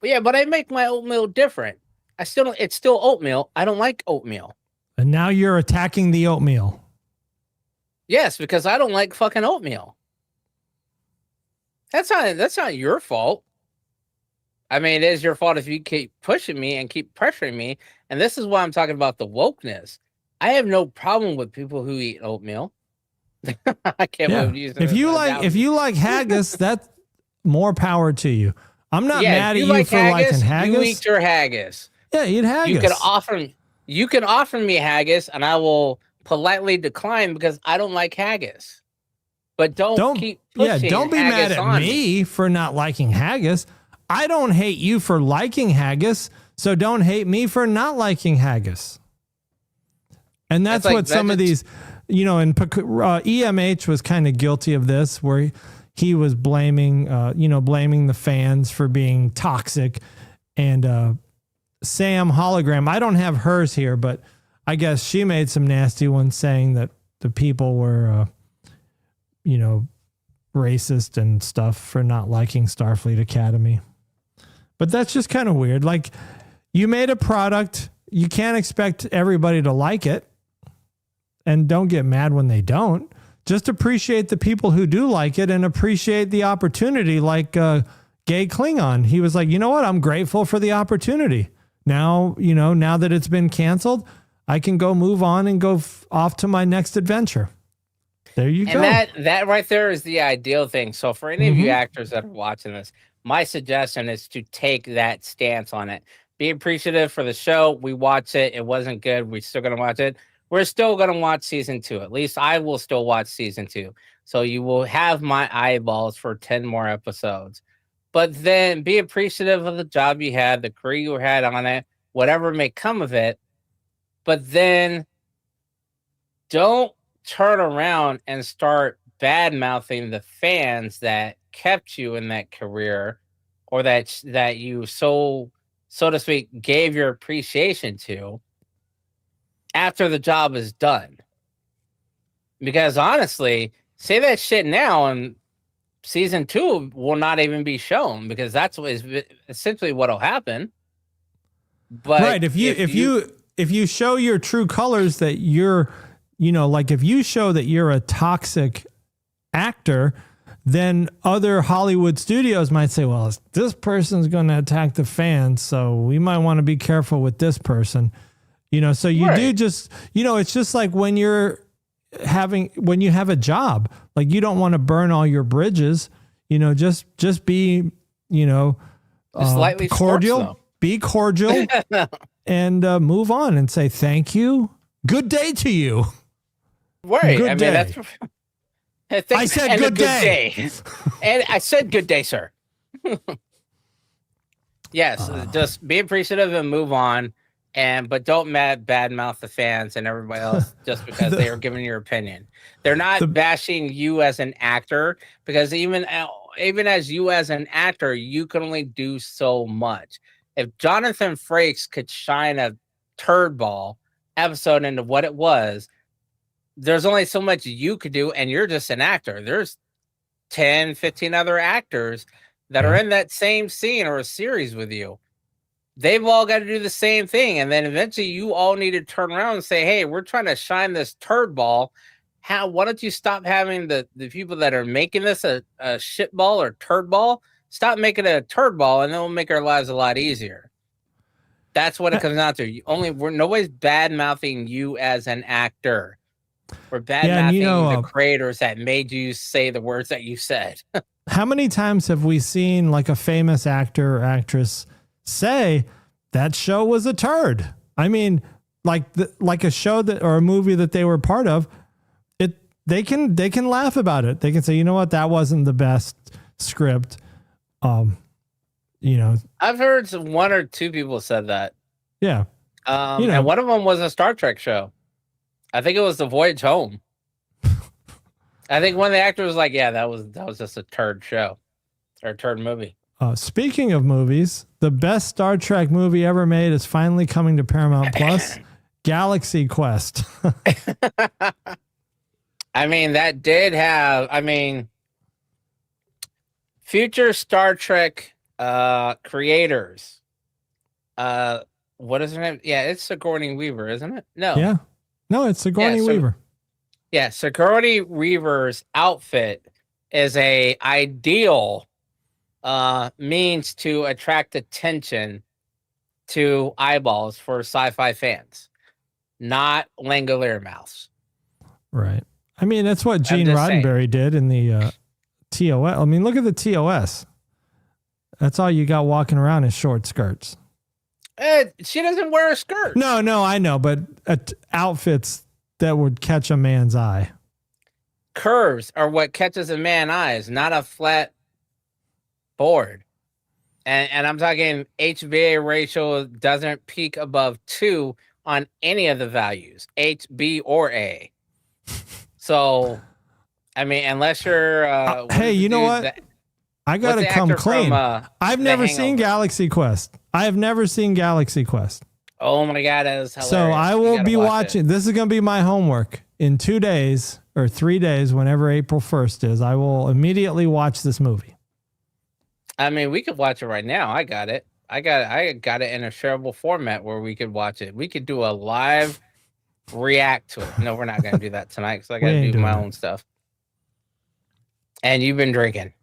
But yeah, but I make my oatmeal different. It's still oatmeal. I don't like oatmeal. And now you're attacking the oatmeal. Yes, because I don't like fucking oatmeal. That's not your fault. I mean, it is your fault if you keep pushing me and keep pressuring me. And this is why I'm talking about the wokeness. I have no problem with people who eat oatmeal. I can't believe using if you like haggis, that's more power to you. I'm not mad at you for liking haggis. You eat your haggis. Yeah, eat haggis. You can offer me haggis, and I will politely decline because I don't like haggis. But don't keep pushing. Don't be mad at me for not liking haggis. I don't hate you for liking haggis, so don't hate me for not liking haggis. And that's what some of these, and EMH was kind of guilty of this, where he was blaming the fans for being toxic. And Sam Hologram, I don't have hers here, but I guess she made some nasty ones saying that the people were, racist and stuff for not liking Starfleet Academy. But that's just kind of weird. Like, you made a product, you can't expect everybody to like it. And don't get mad when they don't. Just appreciate the people who do like it and appreciate the opportunity. Like Gay Klingon, he was like, you know what? I'm grateful for the opportunity. Now, now that it's been canceled, I can go move on and go off to my next adventure. There you go. And that right there is the ideal thing. So for any of you actors that are watching this, my suggestion is to take that stance on it. Be appreciative for the show. We watch it. It wasn't good. We're still going to watch it. We're still going to watch season 2. At least I will still watch season 2. So you will have my eyeballs for 10 more episodes. But then be appreciative of the job you had, the career you had on it, whatever may come of it. But then don't turn around and start bad-mouthing the fans that kept you in that career, or that you so to speak gave your appreciation to after the job is done. Because honestly, say that shit now and season 2 will not even be shown, because that's what is essentially what'll happen. But right, if you show your true colors, that you're, like if you show that you're a toxic actor, then other Hollywood studios might say, well, this person's going to attack the fans, so we might want to be careful with this person. So you do just, it's just like when you have a job, like you don't want to burn all your bridges, just be, slightly cordial, be cordial and move on and say, thank you. Good day to you. Right. Good day. I said good day. And I said good day, sir. Yes. Just be appreciative and move on. But don't badmouth the fans and everybody else just because they are giving your opinion. They're not bashing you as an actor, because even as you as an actor, you can only do so much. If Jonathan Frakes could shine a turd ball episode into what it was, there's only so much you could do, and you're just an actor. There's 10, 15 other actors that are in that same scene or a series with you. They've all got to do the same thing. And then eventually you all need to turn around and say, hey, we're trying to shine this turd ball. Why don't you stop having the people that are making this a shit ball or turd ball? Stop making it a turd ball, and then we'll make our lives a lot easier. That's what it comes down to. Nobody's bad mouthing you as an actor. We're bad mouthing the creators that made you say the words that you said. How many times have we seen like a famous actor or actress say that show was a turd? I mean, like a show or a movie that they were part of, they can laugh about it. They can say, you know what, that wasn't the best script. I've heard one or two people said that. Yeah. And one of them was a Star Trek show. I think it was The Voyage Home. I think one of the actors was like, yeah, that was just a turd show or a turd movie. Speaking of movies, the best Star Trek movie ever made is finally coming to Paramount Plus, Galaxy Quest. I mean, that did have, future Star Trek creators. What is her name? Yeah, it's Sigourney Weaver, isn't it? No. Yeah. No, it's Sigourney Weaver. Yeah, Sigourney Weaver's outfit is a ideal means to attract attention to eyeballs for sci-fi fans, not Langolier mouths. Right. I mean, that's what Gene Roddenberry did in the TOS. I mean, look at the TOS. That's all you got walking around is short skirts. She doesn't wear a skirt. No, I know, but outfits that would catch a man's eye. Curves are what catches a man's eyes, not a flat board. And I'm talking HBA ratio doesn't peak above 2 on any of the values, H, B, or A. So, I mean, unless you're... hey, you know what? I got to come clean. I've never seen Galaxy Quest. I have never seen Galaxy Quest. Oh my God, that is hilarious. So I will be watching. This is going to be my homework. In 2 days or 3 days, whenever April 1st is, I will immediately watch this movie. I mean, we could watch it right now. I got it. I got it in a shareable format where we could watch it. We could do a live react to it. No, we're not going to do that tonight because I got to do my own stuff. And you've been drinking.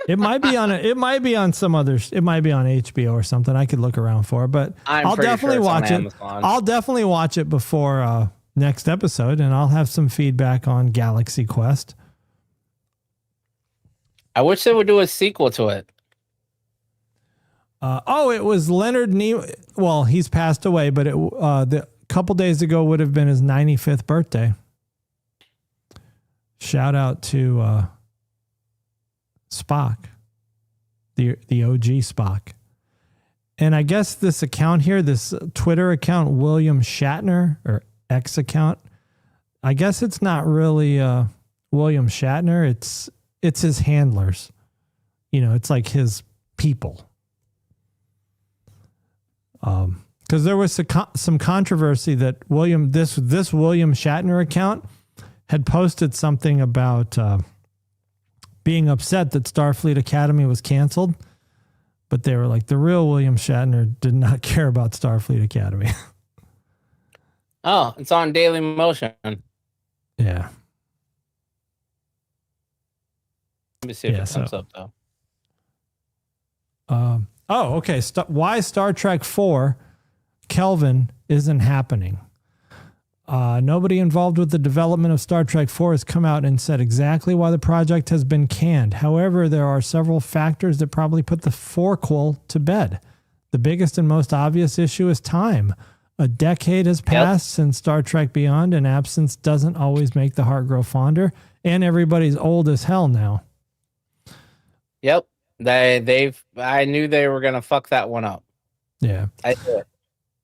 It might be on some others. It might be on HBO or something. I could look around for, but I'll definitely watch it. I'll definitely watch it before next episode, and I'll have some feedback on Galaxy Quest. I wish they would do a sequel to it. It was Leonard Nimoy. Well, he's passed away, but the couple days ago would have been his 95th birthday. Shout out to Spock, the OG Spock. And I guess this account here, this Twitter account, William Shatner, or X account, I guess it's not really William Shatner. It's his handlers. You know, it's like his people. Because there was some controversy that this William Shatner account had posted something about being upset that Starfleet Academy was canceled, but they were like, the real William Shatner did not care about Starfleet Academy. Oh, it's on Daily Motion. Yeah. Let me see if it comes up though. Okay. Why Star Trek 4 Kelvin isn't happening. Nobody involved with the development of Star Trek 4 has come out and said exactly why the project has been canned. However, there are several factors that probably put the forequel to bed. The biggest and most obvious issue is time. A decade has passed since Star Trek Beyond, and absence doesn't always make the heart grow fonder, and everybody's old as hell now. Yep. I knew they were going to fuck that one up. Yeah. I did.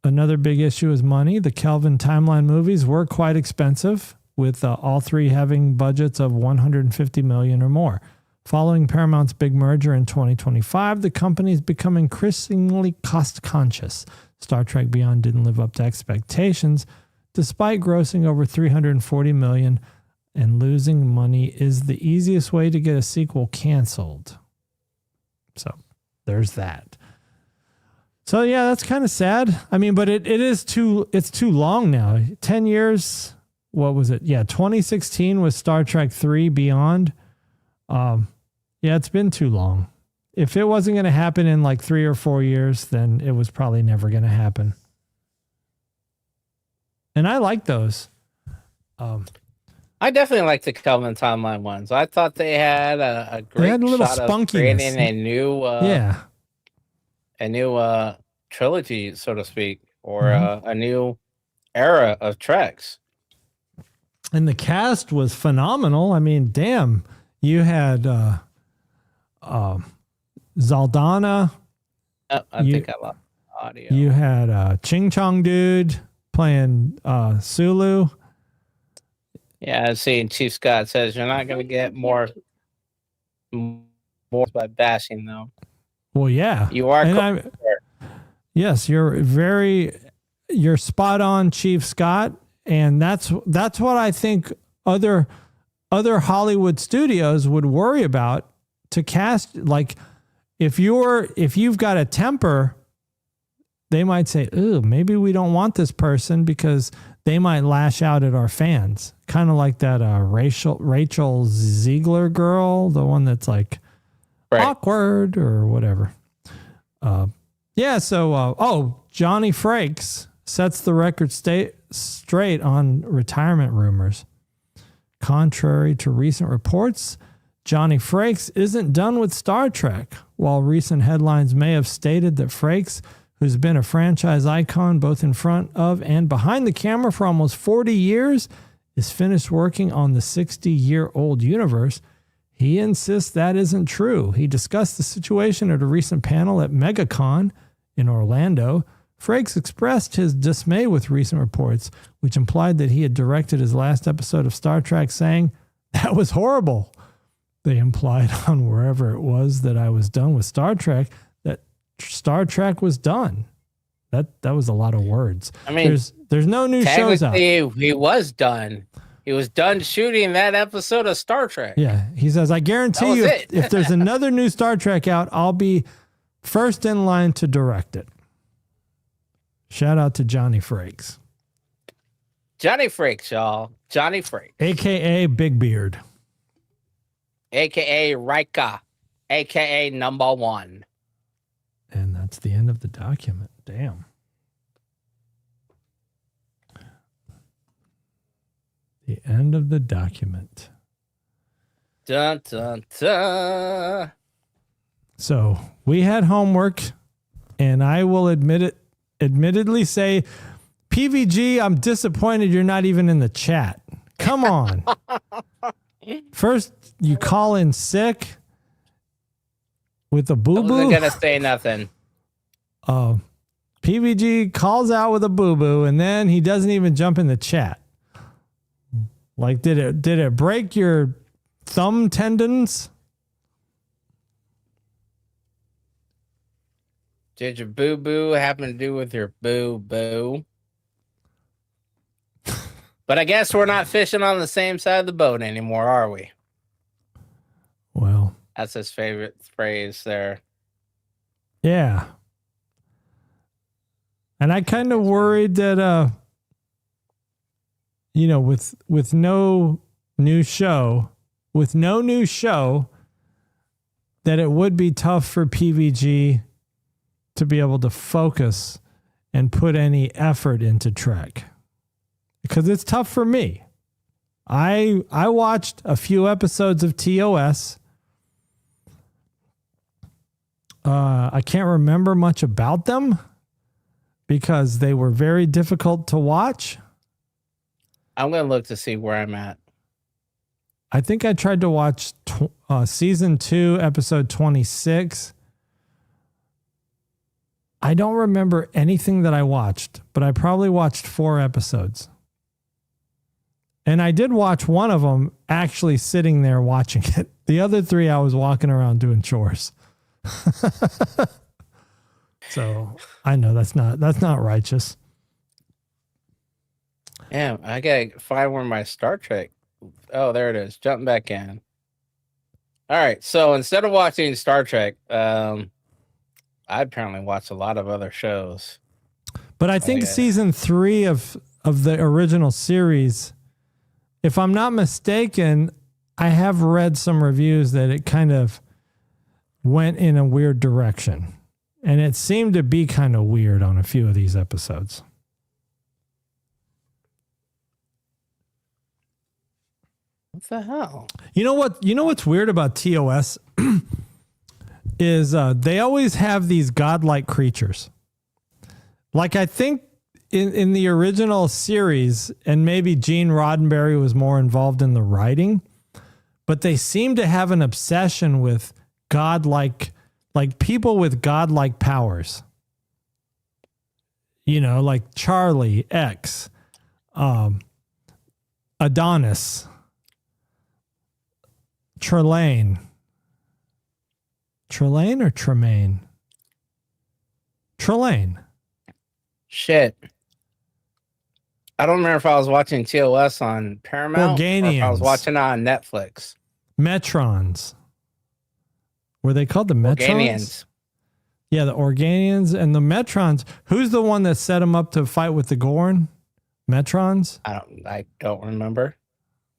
Another big issue is money. The Kelvin timeline movies were quite expensive, with all three having budgets of $150 million or more. Following Paramount's big merger in 2025, the company's become increasingly cost-conscious. Star Trek Beyond didn't live up to expectations, despite grossing over $340 million, and losing money is the easiest way to get a sequel canceled. So there's that. So yeah, that's kind of sad. I mean, but it's too long now. 10 years. What was it? Yeah. 2016 was Star Trek 3 Beyond. Yeah, it's been too long. If it wasn't going to happen in like 3 or 4 years, then it was probably never going to happen. And I like those. I definitely like the Kelvin timeline ones. I thought they had a great shot of creating a new a new trilogy, so to speak, or a new era of Treks. And the cast was phenomenal. I mean, damn, you had Zaldana. I think I lost audio. You had Ching Chong Dude playing Sulu. Yeah, see, Chief Scott says you're not going to get more by bashing, though. Well, yeah. You are. Yes, you're spot on, Chief Scott. And that's what I think other Hollywood studios would worry about to cast. Like, if you've got a temper they might say, ooh, maybe we don't want this person because they might lash out at our fans. Kind of like that Rachel Ziegler girl, the one that's like awkward or whatever. Johnny Frakes sets the record straight on retirement rumors. Contrary to recent reports, Johnny Frakes isn't done with Star Trek. While recent headlines may have stated that Frakes, who's been a franchise icon both in front of and behind the camera for almost 40 years, is finished working on the 60-year-old universe, he insists that isn't true. He discussed the situation at a recent panel at MegaCon in Orlando. Frakes expressed his dismay with recent reports, which implied that he had directed his last episode of Star Trek, saying, "That was horrible." They implied on wherever it was that I was done with Star Trek, that Star Trek was done. That was a lot of words. I mean, there's no new shows out. He was done. He was done shooting that episode of Star Trek. Yeah. He says, I guarantee you, if there's another new Star Trek out, I'll be first in line to direct it. Shout out to Johnny Frakes. Johnny Frakes, y'all. Johnny Frakes. AKA Big Beard. AKA Rika. AKA number one. And that's the end of the document. Damn. The end of the document. Dun, dun, dun. So we had homework, and I will admittedly say, PVG, I'm disappointed you're not even in the chat. Come on. First, you call in sick with a boo-boo. I wasn't going to say nothing. PVG calls out with a boo-boo, and then he doesn't even jump in the chat. Like, did it break your thumb tendons? Did your boo-boo happen to do with your boo-boo? But I guess we're not fishing on the same side of the boat anymore, are we? Well, that's his favorite phrase there. Yeah. And I kind of worried that, with no new show, that it would be tough for PVG to be able to focus and put any effort into Trek. Because it's tough for me. I watched a few episodes of TOS. I can't remember much about them because they were very difficult to watch. I'm going to look to see where I'm at. I think I tried to watch season 2, episode 26. I don't remember anything that I watched, but I probably watched 4 episodes. And I did watch one of them actually sitting there watching it. The other 3, I was walking around doing chores. So I know that's not righteous. Yeah, I gotta find where my Star Trek. Oh, there it is. Jump back in. All right. So instead of watching Star Trek, I apparently watched a lot of other shows. But I think season 3 of the original series, if I'm not mistaken, I have read some reviews that it kind of went in a weird direction. And it seemed to be kind of weird on a few of these episodes. What the hell? You know what's weird about TOS is they always have these godlike creatures. Like I think in the original series, and maybe Gene Roddenberry was more involved in the writing, but they seem to have an obsession with godlike, like people with godlike powers. Like Charlie X, Adonis, Trelane or Tremaine? Trelane. Shit. I don't remember if I was watching TOS on Paramount or if I was watching it on Netflix. Metrons. Were they called the Metrons? Yeah, the Organians and the Metrons. Who's the one that set them up to fight with the Gorn? Metrons? I don't remember.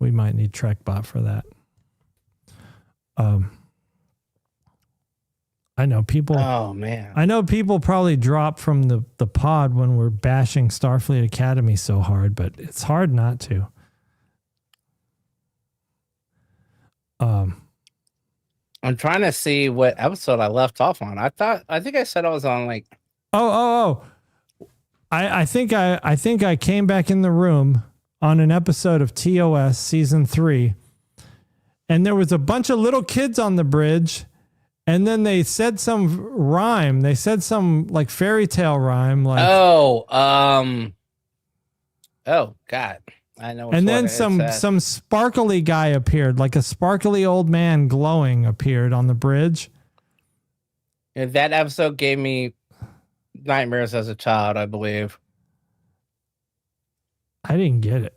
We might need TrekBot for that. I know people. Oh man. I know people probably drop from the pod when we're bashing Starfleet Academy so hard, but it's hard not to. I'm trying to see what episode I left off on. I think I said I was on like. I think I came back in the room on an episode of TOS season 3, and there was a bunch of little kids on the bridge, and then they said some rhyme. They said some like fairy tale rhyme, like oh God, I know. And then some sparkly guy appeared, like a sparkly old man glowing appeared on the bridge. And that episode gave me nightmares as a child, I believe. I didn't get it.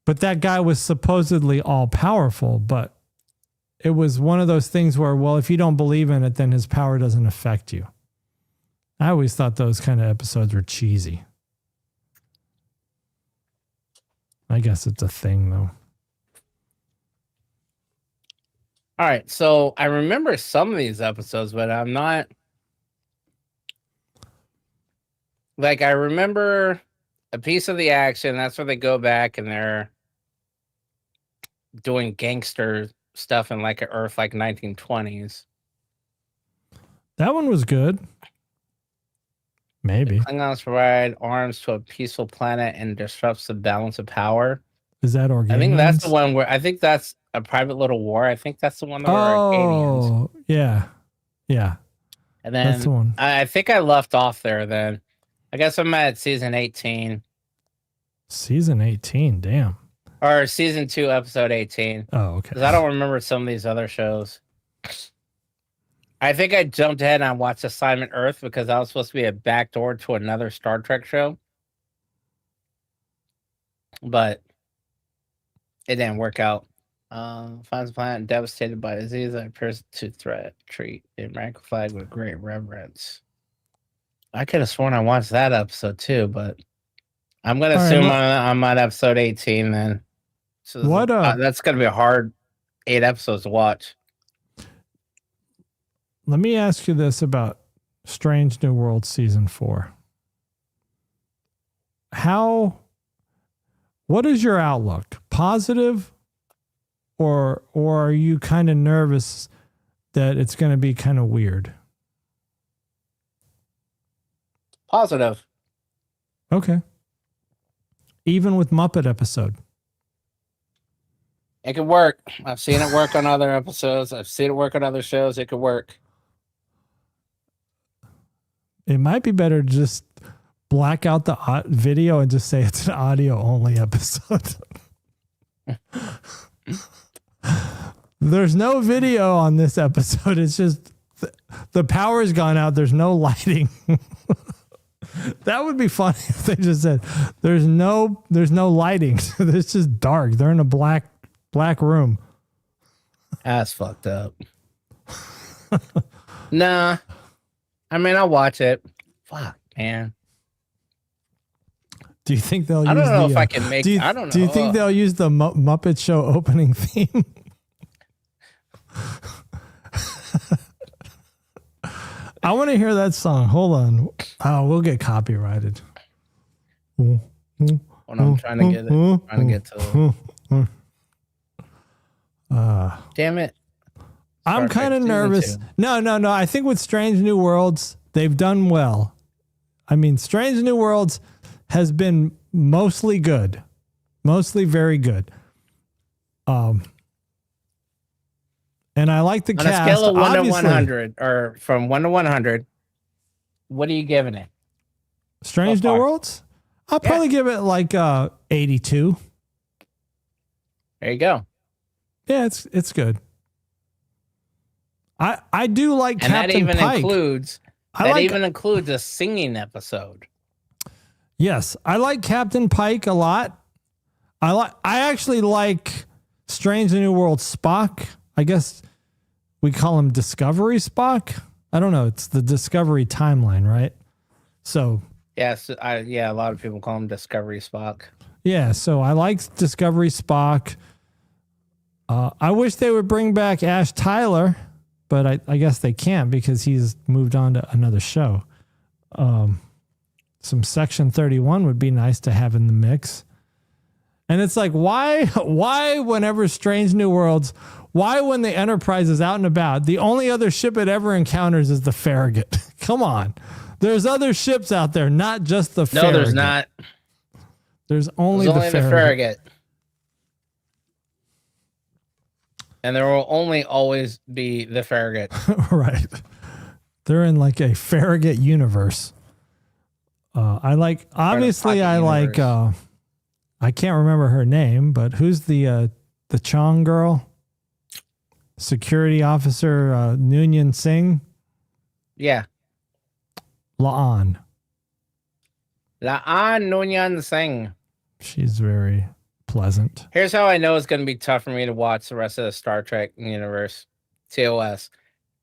But that guy was supposedly all powerful, but it was one of those things where, well, if you don't believe in it, then his power doesn't affect you. I always thought those kind of episodes were cheesy. I guess it's a thing, though. All right, so I remember some of these episodes, but I'm not... Like, I remember a piece of the action. That's where they go back and they're doing gangster stuff in like Earth, like 1920s. That one was good. Maybe. The Klingons provide arms to a peaceful planet and disrupts the balance of power. Is that Organians? I think that's the one where I think that's a private little war. I think that's the one that were Organians. Oh, yeah. Yeah. And then that's the one. I think I left off there then. I guess I'm at season 18. Season 18, damn. Or season 2, episode 18. Oh, okay. Because I don't remember some of these other shows. I think I jumped ahead and I watched Assignment Earth because that was supposed to be a backdoor to another Star Trek show. But it didn't work out. Finds a planet devastated by disease that appears to treat the American flag with great reverence. I could have sworn I watched that episode too, but I'm going to assume I'm on episode 18 then. So that's going to be a hard 8 episodes to watch. Let me ask you this about Strange New World season 4. What is your outlook? Positive or are you kind of nervous that it's going to be kind of weird? Positive. Okay. Even with Muppet episode. It could work. I've seen it work on other episodes. I've seen it work on other shows. It could work. It might be better to just black out the video and just say it's an audio only episode. There's no video on this episode. It's just the power's gone out. There's no lighting. That would be funny if they just said there's no lighting. It's just dark. They're in a black room. That's fucked up. Nah. I mean, I'll watch it. Fuck, man. Do you think they'll I don't know if I can make... I don't know. Do you think they'll use the Muppet Show opening theme? I want to hear that song. Hold on. Oh, we'll get copyrighted. Hold on, I'm trying to get it. Trying to get to it. Damn it. I'm kind of nervous. No. I think with Strange New Worlds, they've done well. I mean, Strange New Worlds has been mostly good. Mostly very good. And I like the cast. On a scale of 1 to 100, or from 1 to 100, what are you giving it? Strange New Worlds? I'll probably give it like 82. There you go. Yeah, it's good. I do like and Captain Pike. That even includes a singing episode. Yes, I like Captain Pike a lot. I actually like Strange New World Spock. I guess we call him Discovery Spock. I don't know. It's the Discovery timeline, right? So Yes, a lot of people call him Discovery Spock. yeah, so I like Discovery Spock. I wish they would bring back Ash Tyler, but I guess they can't because he's moved on to another show. Some Section 31 would be nice to have in the mix. And it's like, why whenever Strange New Worlds, why when the Enterprise is out and about, the only other ship it ever encounters is the Farragut? Come on. There's other ships out there, not just the Farragut. No, there's not. There's only the Farragut. And there will only always be the Farragut. Right. They're in like a Farragut universe. I like I can't remember her name, but who's the Chong girl? Security officer Noonien Singh? Yeah. La'an Noonien Singh. She's very pleasant. Here's how I know it's going to be tough for me to watch the rest of the Star Trek universe, TOS.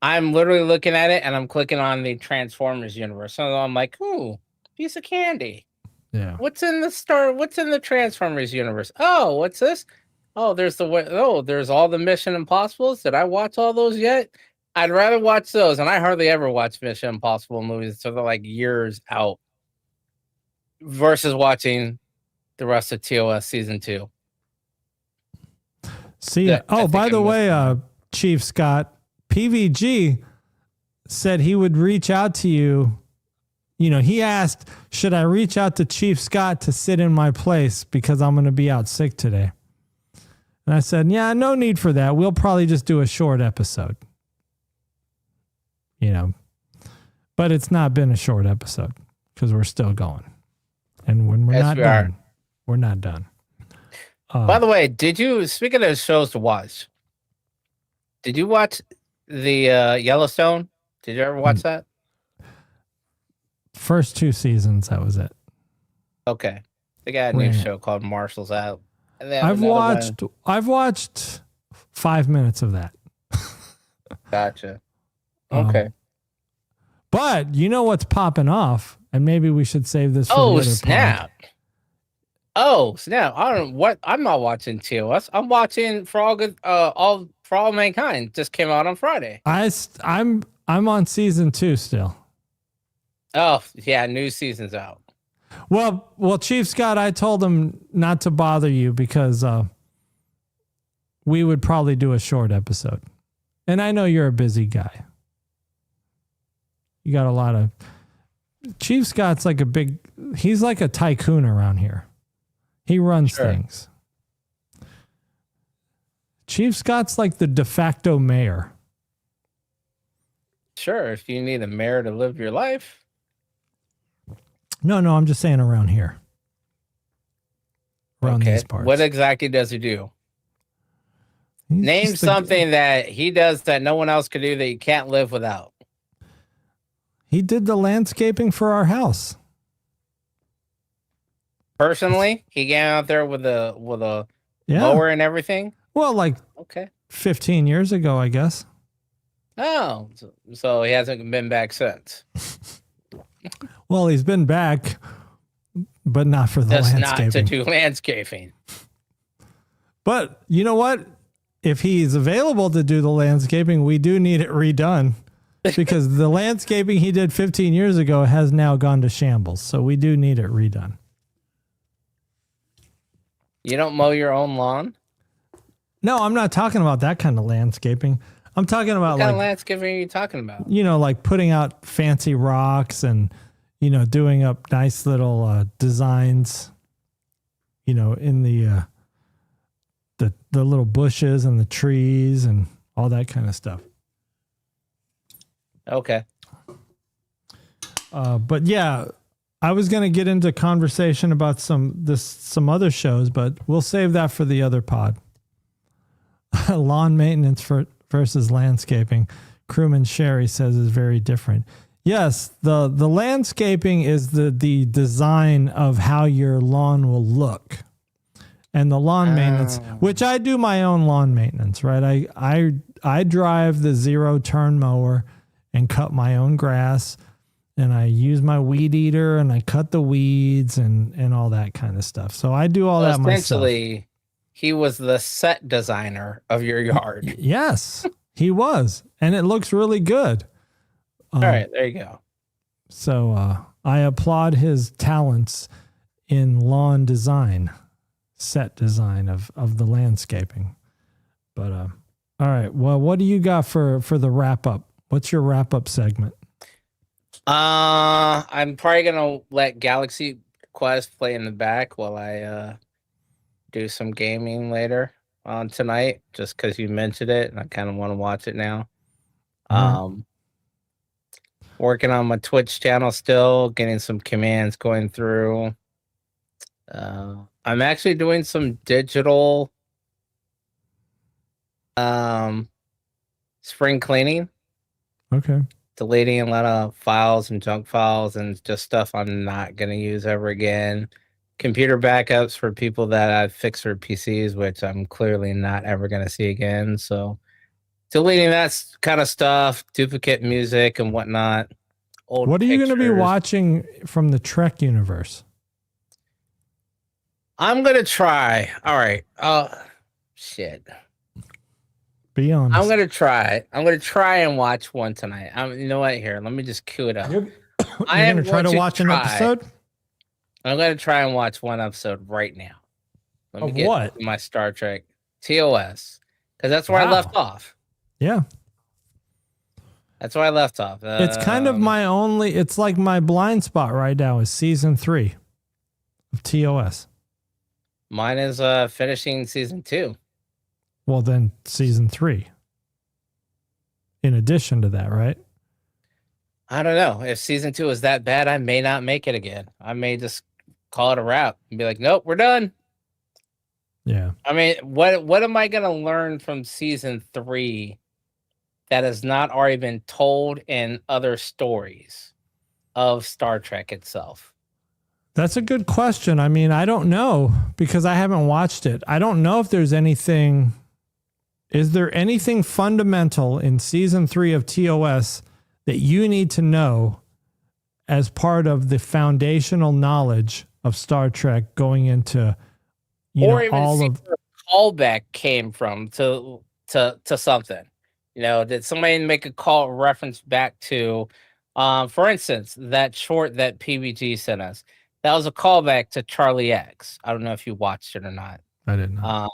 I'm literally looking at it and I'm clicking on the Transformers universe. So I'm like, ooh, piece of candy. Yeah. What's in the Transformers universe? Oh, what's this? Oh, there's all the Mission Impossibles. Did I watch all those yet? I'd rather watch those, and I hardly ever watch Mission Impossible movies, so they're like years out. Versus watching the rest of TOS season 2. See, by the way, Chief Scott, PVG said he would reach out to you. You know, he asked, should I reach out to Chief Scott to sit in my place because I'm going to be out sick today? And I said, yeah, no need for that. We'll probably just do a short episode. You know, but it's not been a short episode because we're still going. And when we're not done, we're not done. By the way, speaking of shows to watch, did you watch the Yellowstone? Did you ever watch that? First 2 seasons, that was it. Okay. They got a new show called Marshall's Out. I've watched 5 minutes of that. Gotcha. Okay. But you know what's popping off, and maybe we should save this for the other snap. pod. Oh, snap. I'm not watching TOS. I'm watching For All Mankind. Just came out on Friday. I'm on season 2 still. Oh, yeah, new season's out. Well, Chief Scott, I told him not to bother you because we would probably do a short episode. And I know you're a busy guy. You got a lot of... Chief Scott's like he's like a tycoon around here. He runs things. Chief Scott's like the de facto mayor. Sure, if you need a mayor to live your life. No, I'm just saying around here. Around these parts. What exactly does he do? Name something that he does that no one else could do that you can't live without. He did the landscaping for our house. Personally, he came out there with a mower and everything. Well, like 15 years ago, I guess. Oh, so he hasn't been back since. Well, he's been back, but not for the landscaping. Not to do landscaping. But you know what? If he's available to do the landscaping, we do need it redone because the landscaping he did 15 years ago has now gone to shambles. So we do need it redone. You don't mow your own lawn? No, I'm not talking about that kind of landscaping. I'm talking about what kind of landscaping are you talking about? You know, like putting out fancy rocks and, you know, doing up nice little designs, you know, in the little bushes and the trees and all that kind of stuff. Okay. But yeah, I was going to get into conversation about some other shows, but we'll save that for the other pod. Lawn maintenance versus landscaping. Crewman Sherry says is very different. Yes, the landscaping is the design of how your lawn will look. And the lawn maintenance, which I do my own lawn maintenance, right? I drive the 0-turn mower and cut my own grass, and I use my weed eater and I cut the weeds and all that kind of stuff. So I do all that myself. Essentially, he was the set designer of your yard. Yes, he was, and it looks really good. All right, there you go. So I applaud his talents in lawn design, set design of the landscaping. But all right, well, what do you got for the wrap up? What's your wrap up segment? I'm probably gonna let Galaxy Quest play in the back while I do some gaming later on tonight, just because you mentioned it and I kind of want to watch it now. Working on my Twitch channel still, getting some commands going through. I'm actually doing some digital spring cleaning. Okay. Deleting a lot of files and junk files and just stuff I'm not going to use ever again. Computer backups for people that I've fixed their PCs, which I'm clearly not ever going to see again. So deleting that kind of stuff, duplicate music and whatnot. What are you going to be watching from the Trek universe? I'm going to try. All right. Shit. Be honest. I'm gonna try and watch one tonight. You know what? Here, let me just cue it up. You're gonna try to watch an episode? I'm gonna try and watch one episode right now. Let me of get what? my Star Trek TOS, because that's where I left off. Yeah, that's where I left off. It's kind of my only. It's like my blind spot right now is season 3 of TOS. Mine is finishing season 2. Well, then season 3. In addition to that, right? I don't know. If season 2 is that bad, I may not make it again. I may just call it a wrap and be like, nope, we're done. Yeah. I mean, what am I going to learn from season 3 that has not already been told in other stories of Star Trek itself? That's a good question. I mean, I don't know because I haven't watched it. I don't know if there's anything. Is there anything fundamental in season 3 of TOS that you need to know as part of the foundational knowledge of Star Trek going into, all of where callback came from to something? Did somebody make a call reference back to, for instance, that short that PBG sent us? That was a callback to Charlie X. I don't know if you watched it or not. I didn't know.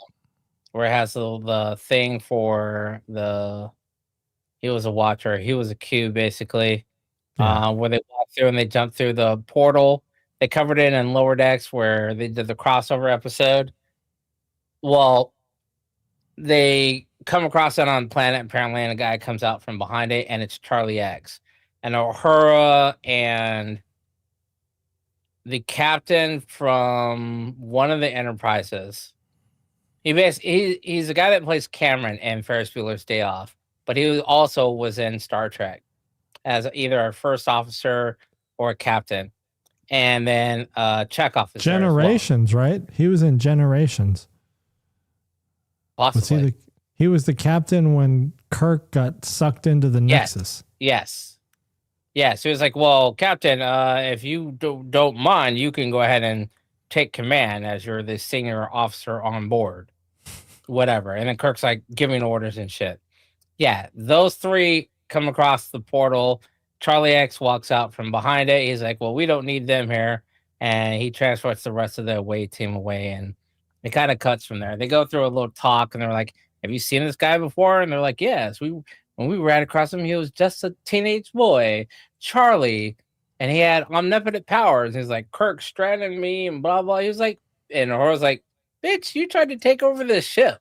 Where it has the thing for he was a watcher. He was a Q, basically. Yeah. Where they walk through and they jump through the portal. They covered it in Lower Decks where they did the crossover episode. Well, they come across it on the planet, apparently, and a guy comes out from behind it, and it's Charlie X. And Uhura and the captain from one of the Enterprises. He's the guy that plays Cameron in Ferris Bueller's Day Off, but he also was in Star Trek as either a first officer or a captain. And then Chekhov is Generations, there as well. right? He was in Generations. Possibly. He was the captain when Kirk got sucked into the Nexus. Yes. He was like, well, Captain, if you don't mind, you can go ahead and take command as you're the senior officer on board. Whatever. And then Kirk's like giving orders and shit. Yeah, those 3 come across the portal. Charlie X walks out from behind it. He's like, well, we don't need them here. And he transports the rest of the away team away. And it kind of cuts from there. They go through a little talk and they're like, have you seen this guy before? And they're like, yes. When we ran across him, he was just a teenage boy, Charlie. And he had omnipotent powers. He's like, Kirk stranded me and blah, blah. He was like, and Uhura's like, bitch, you tried to take over this ship.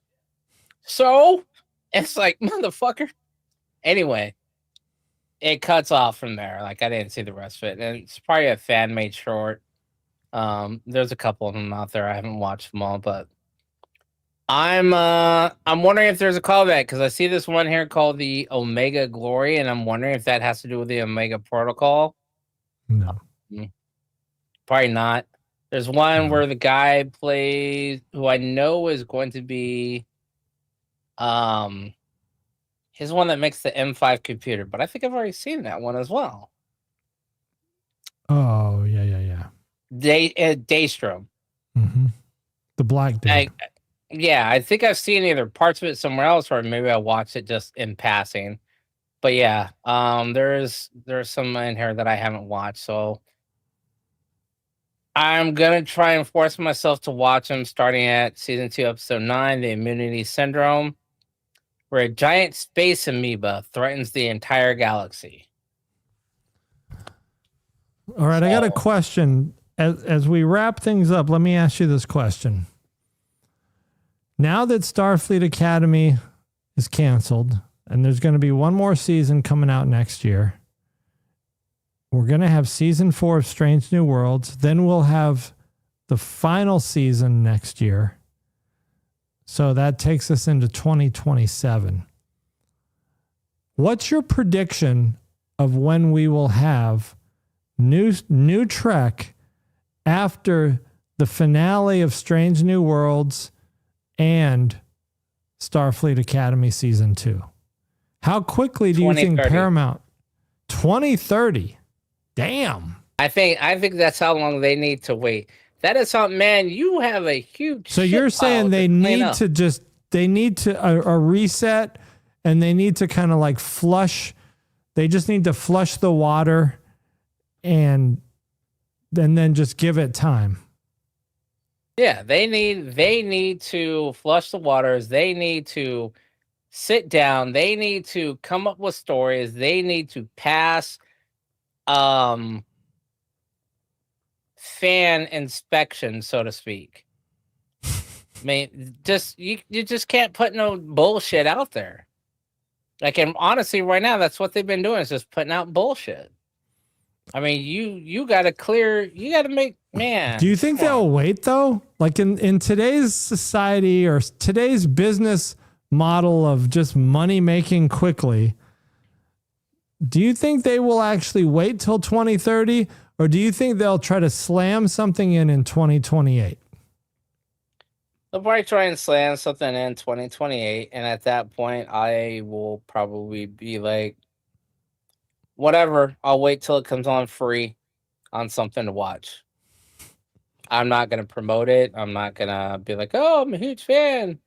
So it's like, motherfucker. Anyway, it cuts off from there. Like, I didn't see the rest of it. And it's probably a fan-made short. There's a couple of them out there. I haven't watched them all, but I'm wondering if there's a callback because I see this one here called the Omega Glory, and I'm wondering if that has to do with the Omega Protocol. No. Probably not. There's one where the guy plays who I know is going to be He's the one that makes the M5 computer, but I think I've already seen that one as well. Oh, yeah. Daystrom. Mm-hmm. The black dude. I think I've seen either parts of it somewhere else, or maybe I watched it just in passing. But yeah, there's some in here that I haven't watched, so I'm gonna try and force myself to watch them, starting at season 2, episode 9, the Immunity Syndrome, where a giant space amoeba threatens the entire galaxy. All right, I got a question. As we wrap things up, let me ask you this question. Now that Starfleet Academy is canceled, and there's going to be one more season coming out next year, we're going to have season 4 of Strange New Worlds. Then we'll have the final season next year. So that takes us into 2027. What's your prediction of when we will have new Trek after the finale of Strange New Worlds and Starfleet Academy season 2? How quickly do you think Paramount? 2030. Damn. I think that's how long they need to wait. That is something, man. You have a huge. So you're saying they need a reset, and they need to kind of like flush. They just need to flush the water, and then just give it time. Yeah, they need to flush the waters. They need to sit down. They need to come up with stories. They need to pass fan inspection, so to speak. I mean, you just can't put no bullshit out there. Like, and honestly, right now, that's what they've been doing, is just putting out bullshit. I mean, you got to make, man. Do you think they'll wait though? Like in today's society or today's business model of just money making quickly, do you think they will actually wait till 2030, or do you think they'll try to slam something in 2028? They'll probably try and slam something in 2028, and at that point, I will probably be like, whatever, I'll wait till it comes on free on something to watch. I'm not going to promote it. I'm not going to be like, oh, I'm a huge fan.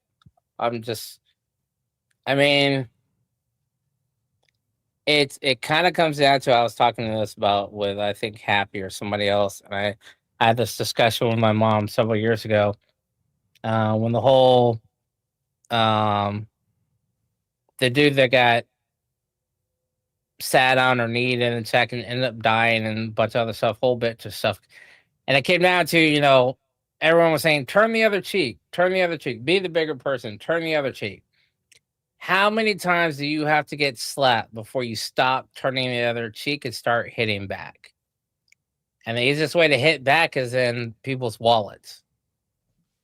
It kind of comes down to, I was talking to this about with, I think, Happy or somebody else, and I had this discussion with my mom several years ago when the whole the dude that got sat on or kneed in a second ended up dying and a bunch of other stuff, whole bit of stuff. And it came down to, everyone was saying, turn the other cheek, be the bigger person, turn the other cheek. How many times do you have to get slapped before you stop turning the other cheek and start hitting back? And the easiest way to hit back is in people's wallets.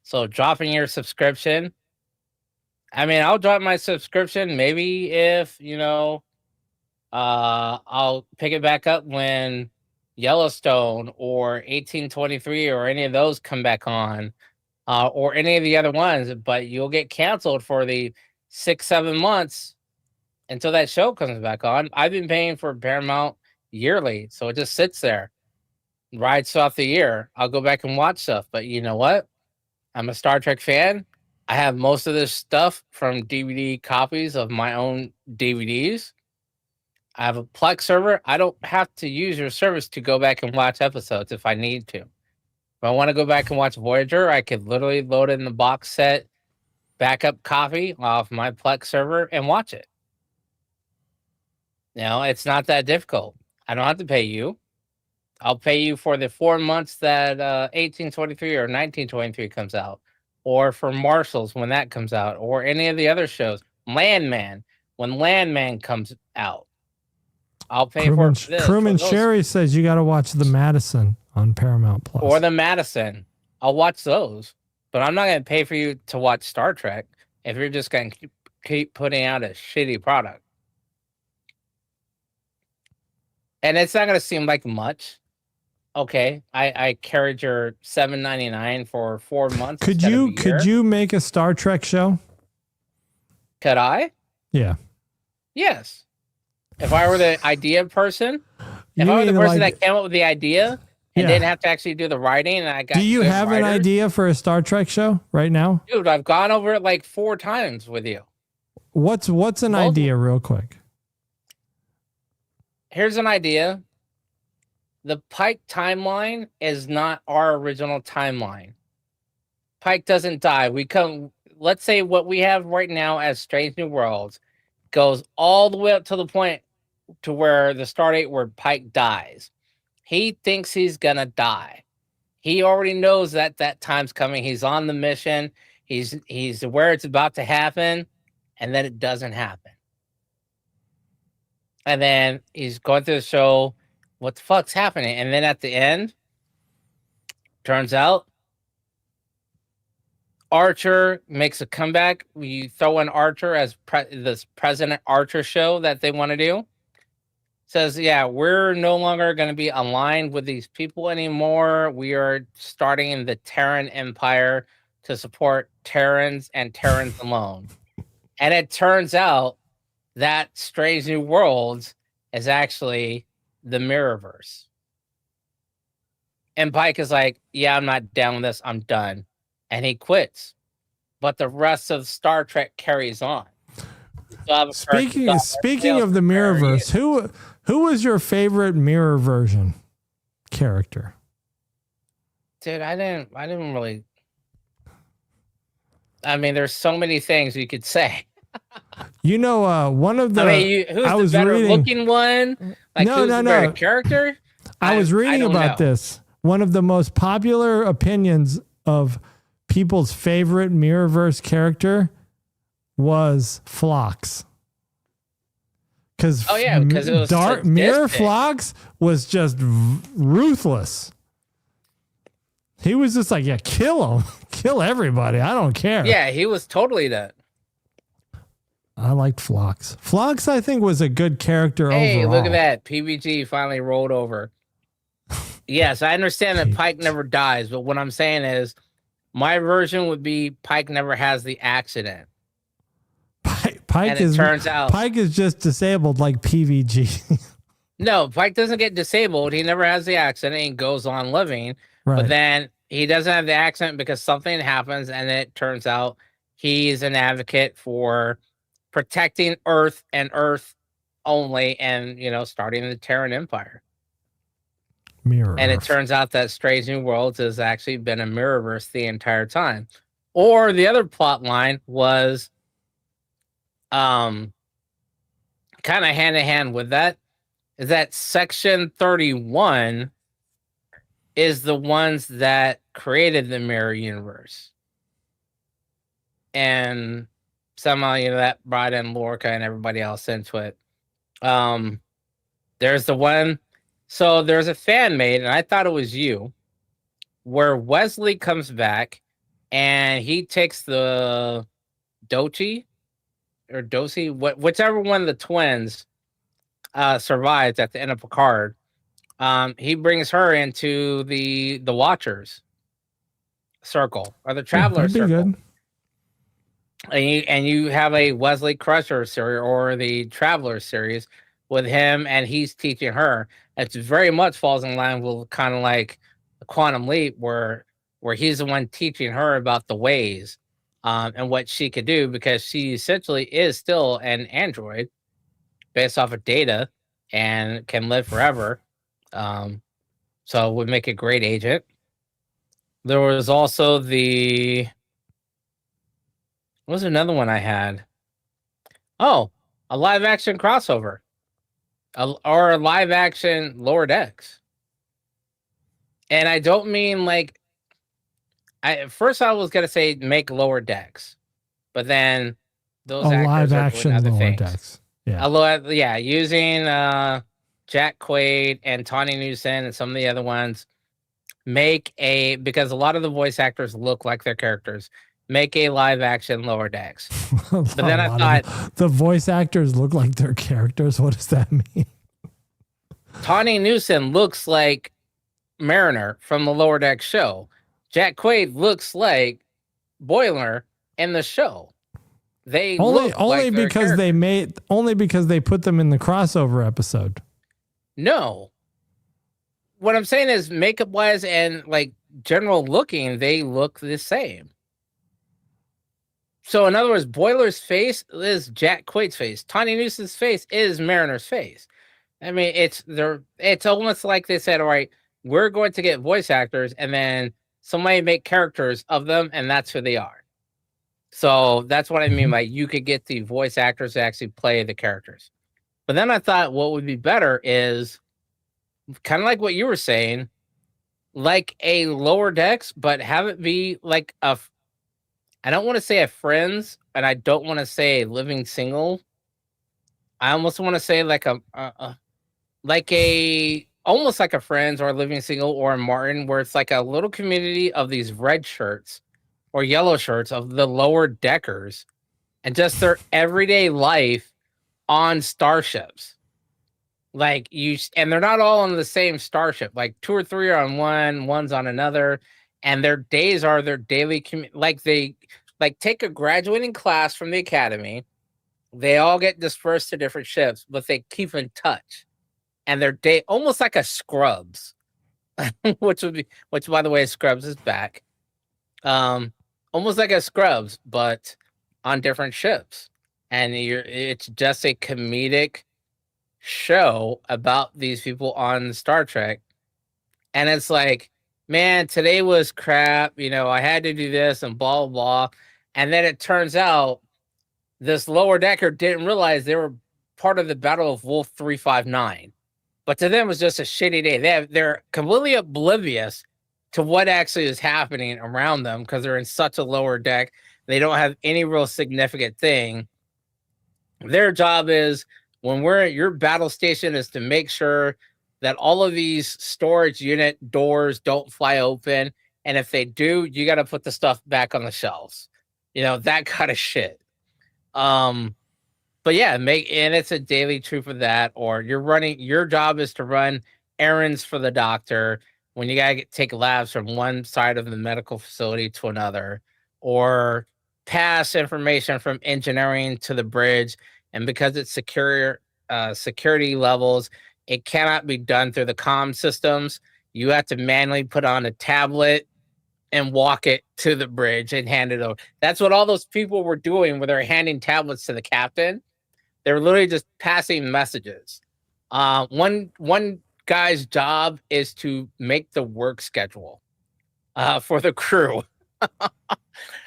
So dropping your subscription, I mean, I'll drop my subscription maybe if, I'll pick it back up when Yellowstone or 1823 or any of those come back on, or any of the other ones, but you'll get canceled for the 6-7 months until that show comes back on. I've been paying for Paramount yearly, so it just sits there, rides off the year. I'll go back and watch stuff, but you know what? I'm a Star Trek fan. I have most of this stuff from DVD copies of my own DVDs. I have a Plex server. I don't have to use your service to go back and watch episodes if I need to. If I want to go back and watch Voyager, I could literally load in the box set backup copy off my Plex server and watch it. It's not that difficult. I don't have to pay you. I'll pay you for the 4 months that 1823 or 1923 comes out, or for Marshals when that comes out, or any of the other shows. Landman, when Landman comes out, I'll pay for this. Crewman Sherry says you got to watch The Madison on Paramount Plus. Or The Madison. I'll watch those, but I'm not going to pay for you to watch Star Trek if you're just going to keep putting out a shitty product. And it's not going to seem like much. Okay, I carried your $7.99 for 4 months. Could you make a Star Trek show? Could I? Yeah. Yes. If I were the idea person, You if I were the mean person like- that came up with the idea and Yeah. didn't have to actually do the writing, and I got Do you good have an writers, idea for a Star Trek show right now? dude, I've gone over it like 4 times with you. What's an Multiple- idea real quick? Here's an idea. The Pike timeline is not our original timeline. Pike doesn't die. Let's say what we have right now as Strange New Worlds goes all the way up to the point to where the Stardate where Pike dies. He thinks he's gonna die. He already knows that time's coming. He's on the mission. He's aware it's about to happen, and then it doesn't happen. And then he's going through the show. What the fuck's happening? And then at the end, turns out Archer makes a comeback. You throw in Archer as this President Archer show that they want to do. Says, yeah, we're no longer going to be aligned with these people anymore. We are starting the Terran Empire to support Terrans and Terrans alone. And it turns out that Strange New Worlds is actually the Mirrorverse. And Pike is like, yeah, I'm not down with this. I'm done. And he quits. But the rest of Star Trek carries on. Speaking of the Mirrorverse, who was your favorite mirror version character? Dude, I didn't really. I mean, there's so many things you could say. You know, one of the. I mean, who's the better looking one? Like, who's the better character? I was reading about this. One of the most popular opinions of people's favorite Mirrorverse character was Phlox. Because because it was Dark Mirror Phlox was just ruthless. He was just like, yeah, kill him, kill everybody. I don't care. Yeah, he was totally that. I liked Phlox. Phlox, I think, was a good character overall. Hey, look at that. PBG finally rolled over. Yes, I understand that Pike never dies, but what I'm saying is my version would be Pike never has the accident. Pike turns out Pike is just disabled like PVG. No, Pike doesn't get disabled. He never has the accident. He goes on living. Right. But then he doesn't have the accident because something happens, and it turns out he's an advocate for protecting Earth and Earth only, and starting the Terran Empire. Mirror. And it turns out that Strange New Worlds has actually been a Mirrorverse the entire time. Or the other plot line was kind of hand in hand with that, is that Section 31 is the ones that created the mirror universe. And somehow, that brought in Lorca and everybody else into it. There's the one, so there's a fan made, and I thought it was you, where Wesley comes back and he takes the Dochi, whichever one of the twins survives at the end of Picard. He brings her into the Watchers circle or the Traveler circle. Good. And you have a Wesley Crusher series or the Traveler series with him, and he's teaching her. It very much falls in line with kind of like the Quantum Leap, where he's the one teaching her about the ways. And what she could do, because she essentially is still an android based off of data and can live forever. So it would make a great agent. There was also what was another one I had? Oh, a live action crossover. Or a live action Lower Decks. And I don't mean like, first I was gonna say make Lower Decks, but then those actors live are action doing other Lower things. Decks. Yeah, Using Jack Quaid and Tawny Newson and some of the other ones. Because a lot of the voice actors look like their characters. Make a live action Lower Decks. But then I thought the voice actors look like their characters. What does that mean? Tawny Newson looks like Mariner from the Lower Decks show. Jack Quaid looks like Boiler in the show. They only look like their because they put them in the crossover episode. No. What I'm saying is makeup wise and like general looking, they look the same. So in other words, Boiler's face is Jack Quaid's face. Tawny Noose's face is Mariner's face. I mean, it's almost like they said, all right, we're going to get voice actors and then somebody make characters of them, and that's who they are. So that's what I mean by you could get the voice actors to actually play the characters. But then I thought what would be better is kind of like what you were saying, like a Lower Decks, but have it be like I don't want to say a Friends, and I don't want to say Living Single. I almost want to say like almost like a Friends or a Living Single or a Martin, where it's like a little community of these red shirts or yellow shirts of the lower deckers and just their everyday life on starships. Like and they're not all on the same starship. Like 2 or 3 are on one, one's on another, and their days are their daily like they take a graduating class from the academy. They all get dispersed to different ships, but they keep in touch. And their day almost like a Scrubs, which by the way, Scrubs is back. Almost like a Scrubs, but on different ships. And it's just a comedic show about these people on Star Trek. And it's like, man, today was crap. I had to do this and blah, blah. And then it turns out this lower decker didn't realize they were part of the Battle of Wolf 359. But to them, it was just a shitty day. They're completely oblivious to what actually is happening around them because they're in such a lower deck. They don't have any real significant thing. Their job is, when we're at your battle station, is to make sure that all of these storage unit doors don't fly open. And if they do, you got to put the stuff back on the shelves. That kind of shit. But yeah, and it's a daily troop of that. Or your job is to run errands for the doctor when you gotta take labs from one side of the medical facility to another, or pass information from engineering to the bridge. And because it's security levels, it cannot be done through the comm systems. You have to manually put on a tablet and walk it to the bridge and hand it over. That's what all those people were doing when they're handing tablets to the captain. They were literally just passing messages. One guy's job is to make the work schedule for the crew.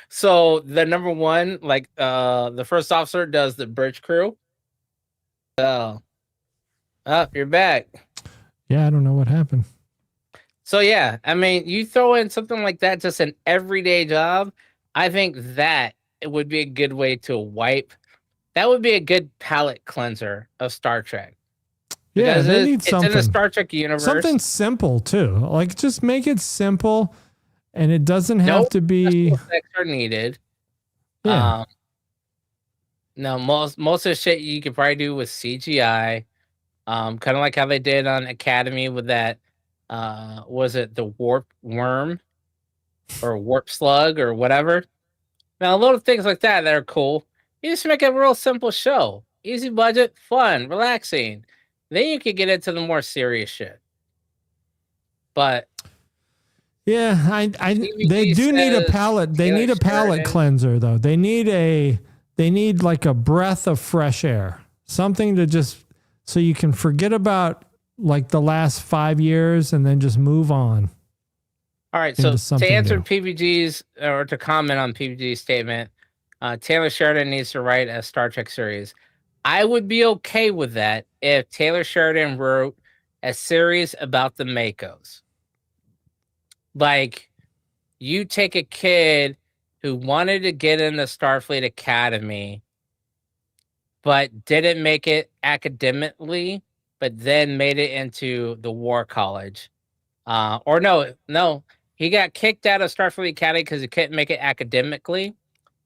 So the number one, the first officer does the bridge crew. Oh, you're back. Yeah, I don't know what happened. So yeah, I mean, you throw in something like that, just an everyday job. I think that it would be a good way to wipe. That would be a good palate cleanser of Star Trek. Yeah, they need something. It's in the Star Trek universe. Something simple too. Like, just make it simple, and it doesn't have to be. Special effects are needed. Yeah. No, most of the shit you could probably do with CGI. Kind of like how they did on Academy with that. Was it the warp worm or warp slug or whatever? Now, little things like that are cool. You just make a real simple show, easy budget, fun, relaxing. Then you could get into the more serious shit. But yeah, they do need a palate. They need a palate cleanser, though. They need like a breath of fresh air, something to just so you can forget about like the last 5 years and then just move on. All right, so to answer PBG's or to comment on PBG's statement, Taylor Sheridan needs to write a Star Trek series. I would be okay with that if Taylor Sheridan wrote a series about the Makos. Like, you take a kid who wanted to get in the Starfleet Academy, but didn't make it academically, but then made it into the War College. Or no, he got kicked out of Starfleet Academy because he couldn't make it academically,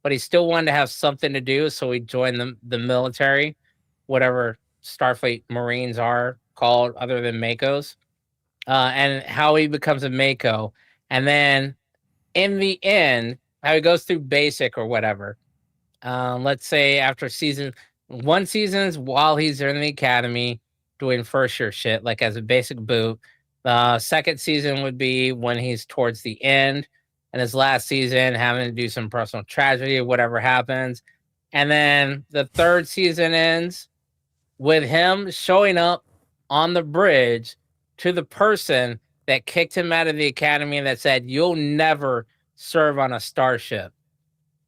but he still wanted to have something to do, so he joined the military, whatever Starfleet Marines are called other than Makos, and how he becomes a Mako. And then in the end, how he goes through basic or whatever, let's say after one season's while he's in the academy doing first year shit, like as a basic boot. The second season would be when he's towards the end, and his last season having to do some personal tragedy, whatever happens. And then the third season ends with him showing up on the bridge to the person that kicked him out of the academy and that said, "You'll never serve on a starship."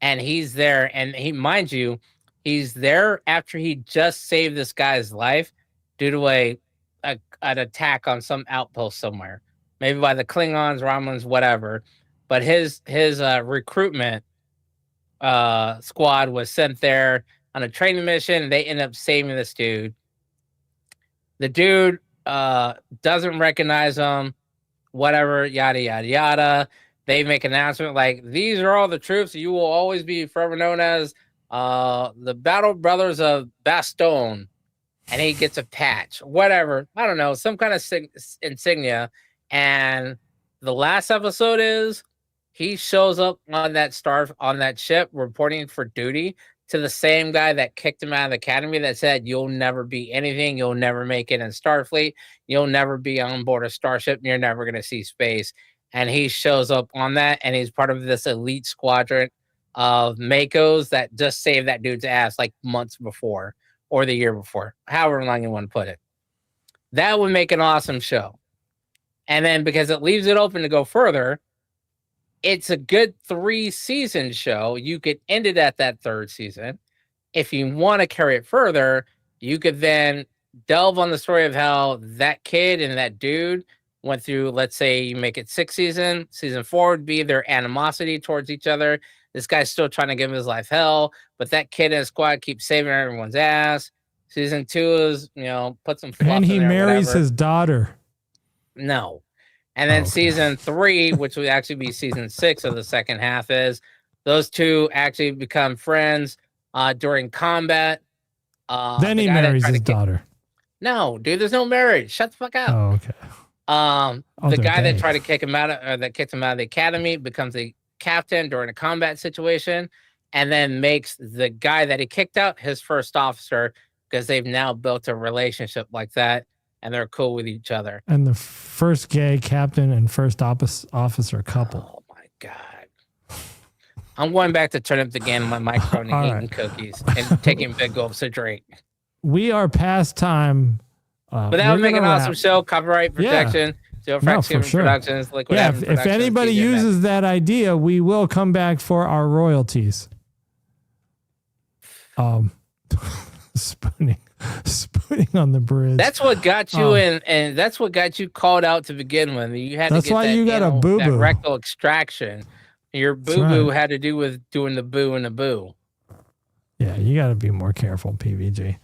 And he's there, and mind you, he's there after he just saved this guy's life due to an attack on some outpost somewhere, maybe by the Klingons, Romulans, whatever. But his recruitment squad was sent there on a training mission. They end up saving this dude. The dude doesn't recognize him, whatever, yada, yada, yada. They make an announcement like, "These are all the troops. You will always be forever known as the Battle Brothers of Bastogne." And he gets a patch, whatever. I don't know, some kind of insignia. And the last episode is he shows up on that ship reporting for duty to the same guy that kicked him out of the academy that said, "You'll never be anything. You'll never make it in Starfleet. You'll never be on board a starship. And you're never going to see space." And he shows up on that, and he's part of this elite squadron of Makos that just saved that dude's ass like months before or the year before, however long you want to put it. That would make an awesome show. And then because it leaves it open to go further, it's a good 3-season show. You could end it at that third season. If you want to carry it further, you could then delve on the story of how that kid and that dude went through, let's say you make it 6 seasons. Season 4 would be their animosity towards each other. This guy's still trying to give his life hell, but that kid and his squad keeps saving everyone's ass. Season 2 is, put some fluff and he in there, marries whatever. his daughter. No. And then season 3, which would actually be season 6 of the second half, is those two actually become friends during combat. Then he marries his daughter. No, dude, there's no marriage. Shut the fuck up. Oh, okay. The guy that tried to kick him out that kicked him out of the academy becomes a captain during a combat situation, and then makes the guy that he kicked out his first officer because they've now built a relationship like that, and they're cool with each other. And the first gay captain and first officer couple. Oh my god! I'm going back to turn up the game on my microphone and eating cookies and taking big gulps of drink. We are past time. But that would make an awesome show. Copyright protection. Zero Fraction Productions. Liquid yeah, Productions, if anybody uses that idea, we will come back for our royalties. Spooning on the bridge. That's what got you in, and that's what got you called out to begin with. You had that's to get why that, you got a boo that boo rectal extraction. Your boo boo had to do with doing the boo and the boo. Yeah, you got to be more careful, PVG.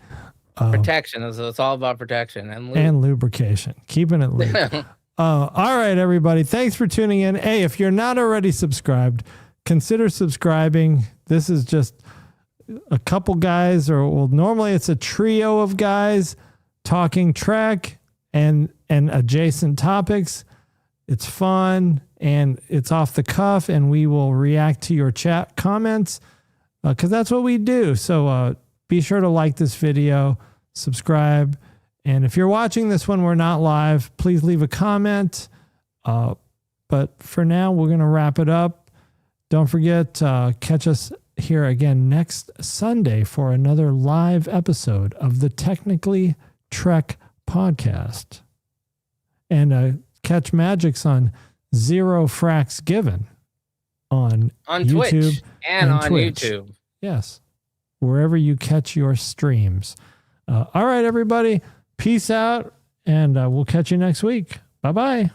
Protection. It's all about protection and lubrication. Keeping it lube. All right, everybody. Thanks for tuning in. Hey, if you're not already subscribed, consider subscribing. This is just a couple guys, normally it's a trio of guys talking Trek and adjacent topics. It's fun and it's off the cuff, and we will react to your chat comments because that's what we do. So be sure to like this video, subscribe, and if you're watching this when we're not live, please leave a comment. But for now, we're going to wrap it up. Don't forget, catch us here again next Sunday for another live episode of the Technically Trek podcast. And catch Magix on Zero Fracks Given on YouTube Twitch and on Twitch. YouTube. Yes, wherever you catch your streams. All right, everybody. Peace out, and we'll catch you next week. Bye-bye.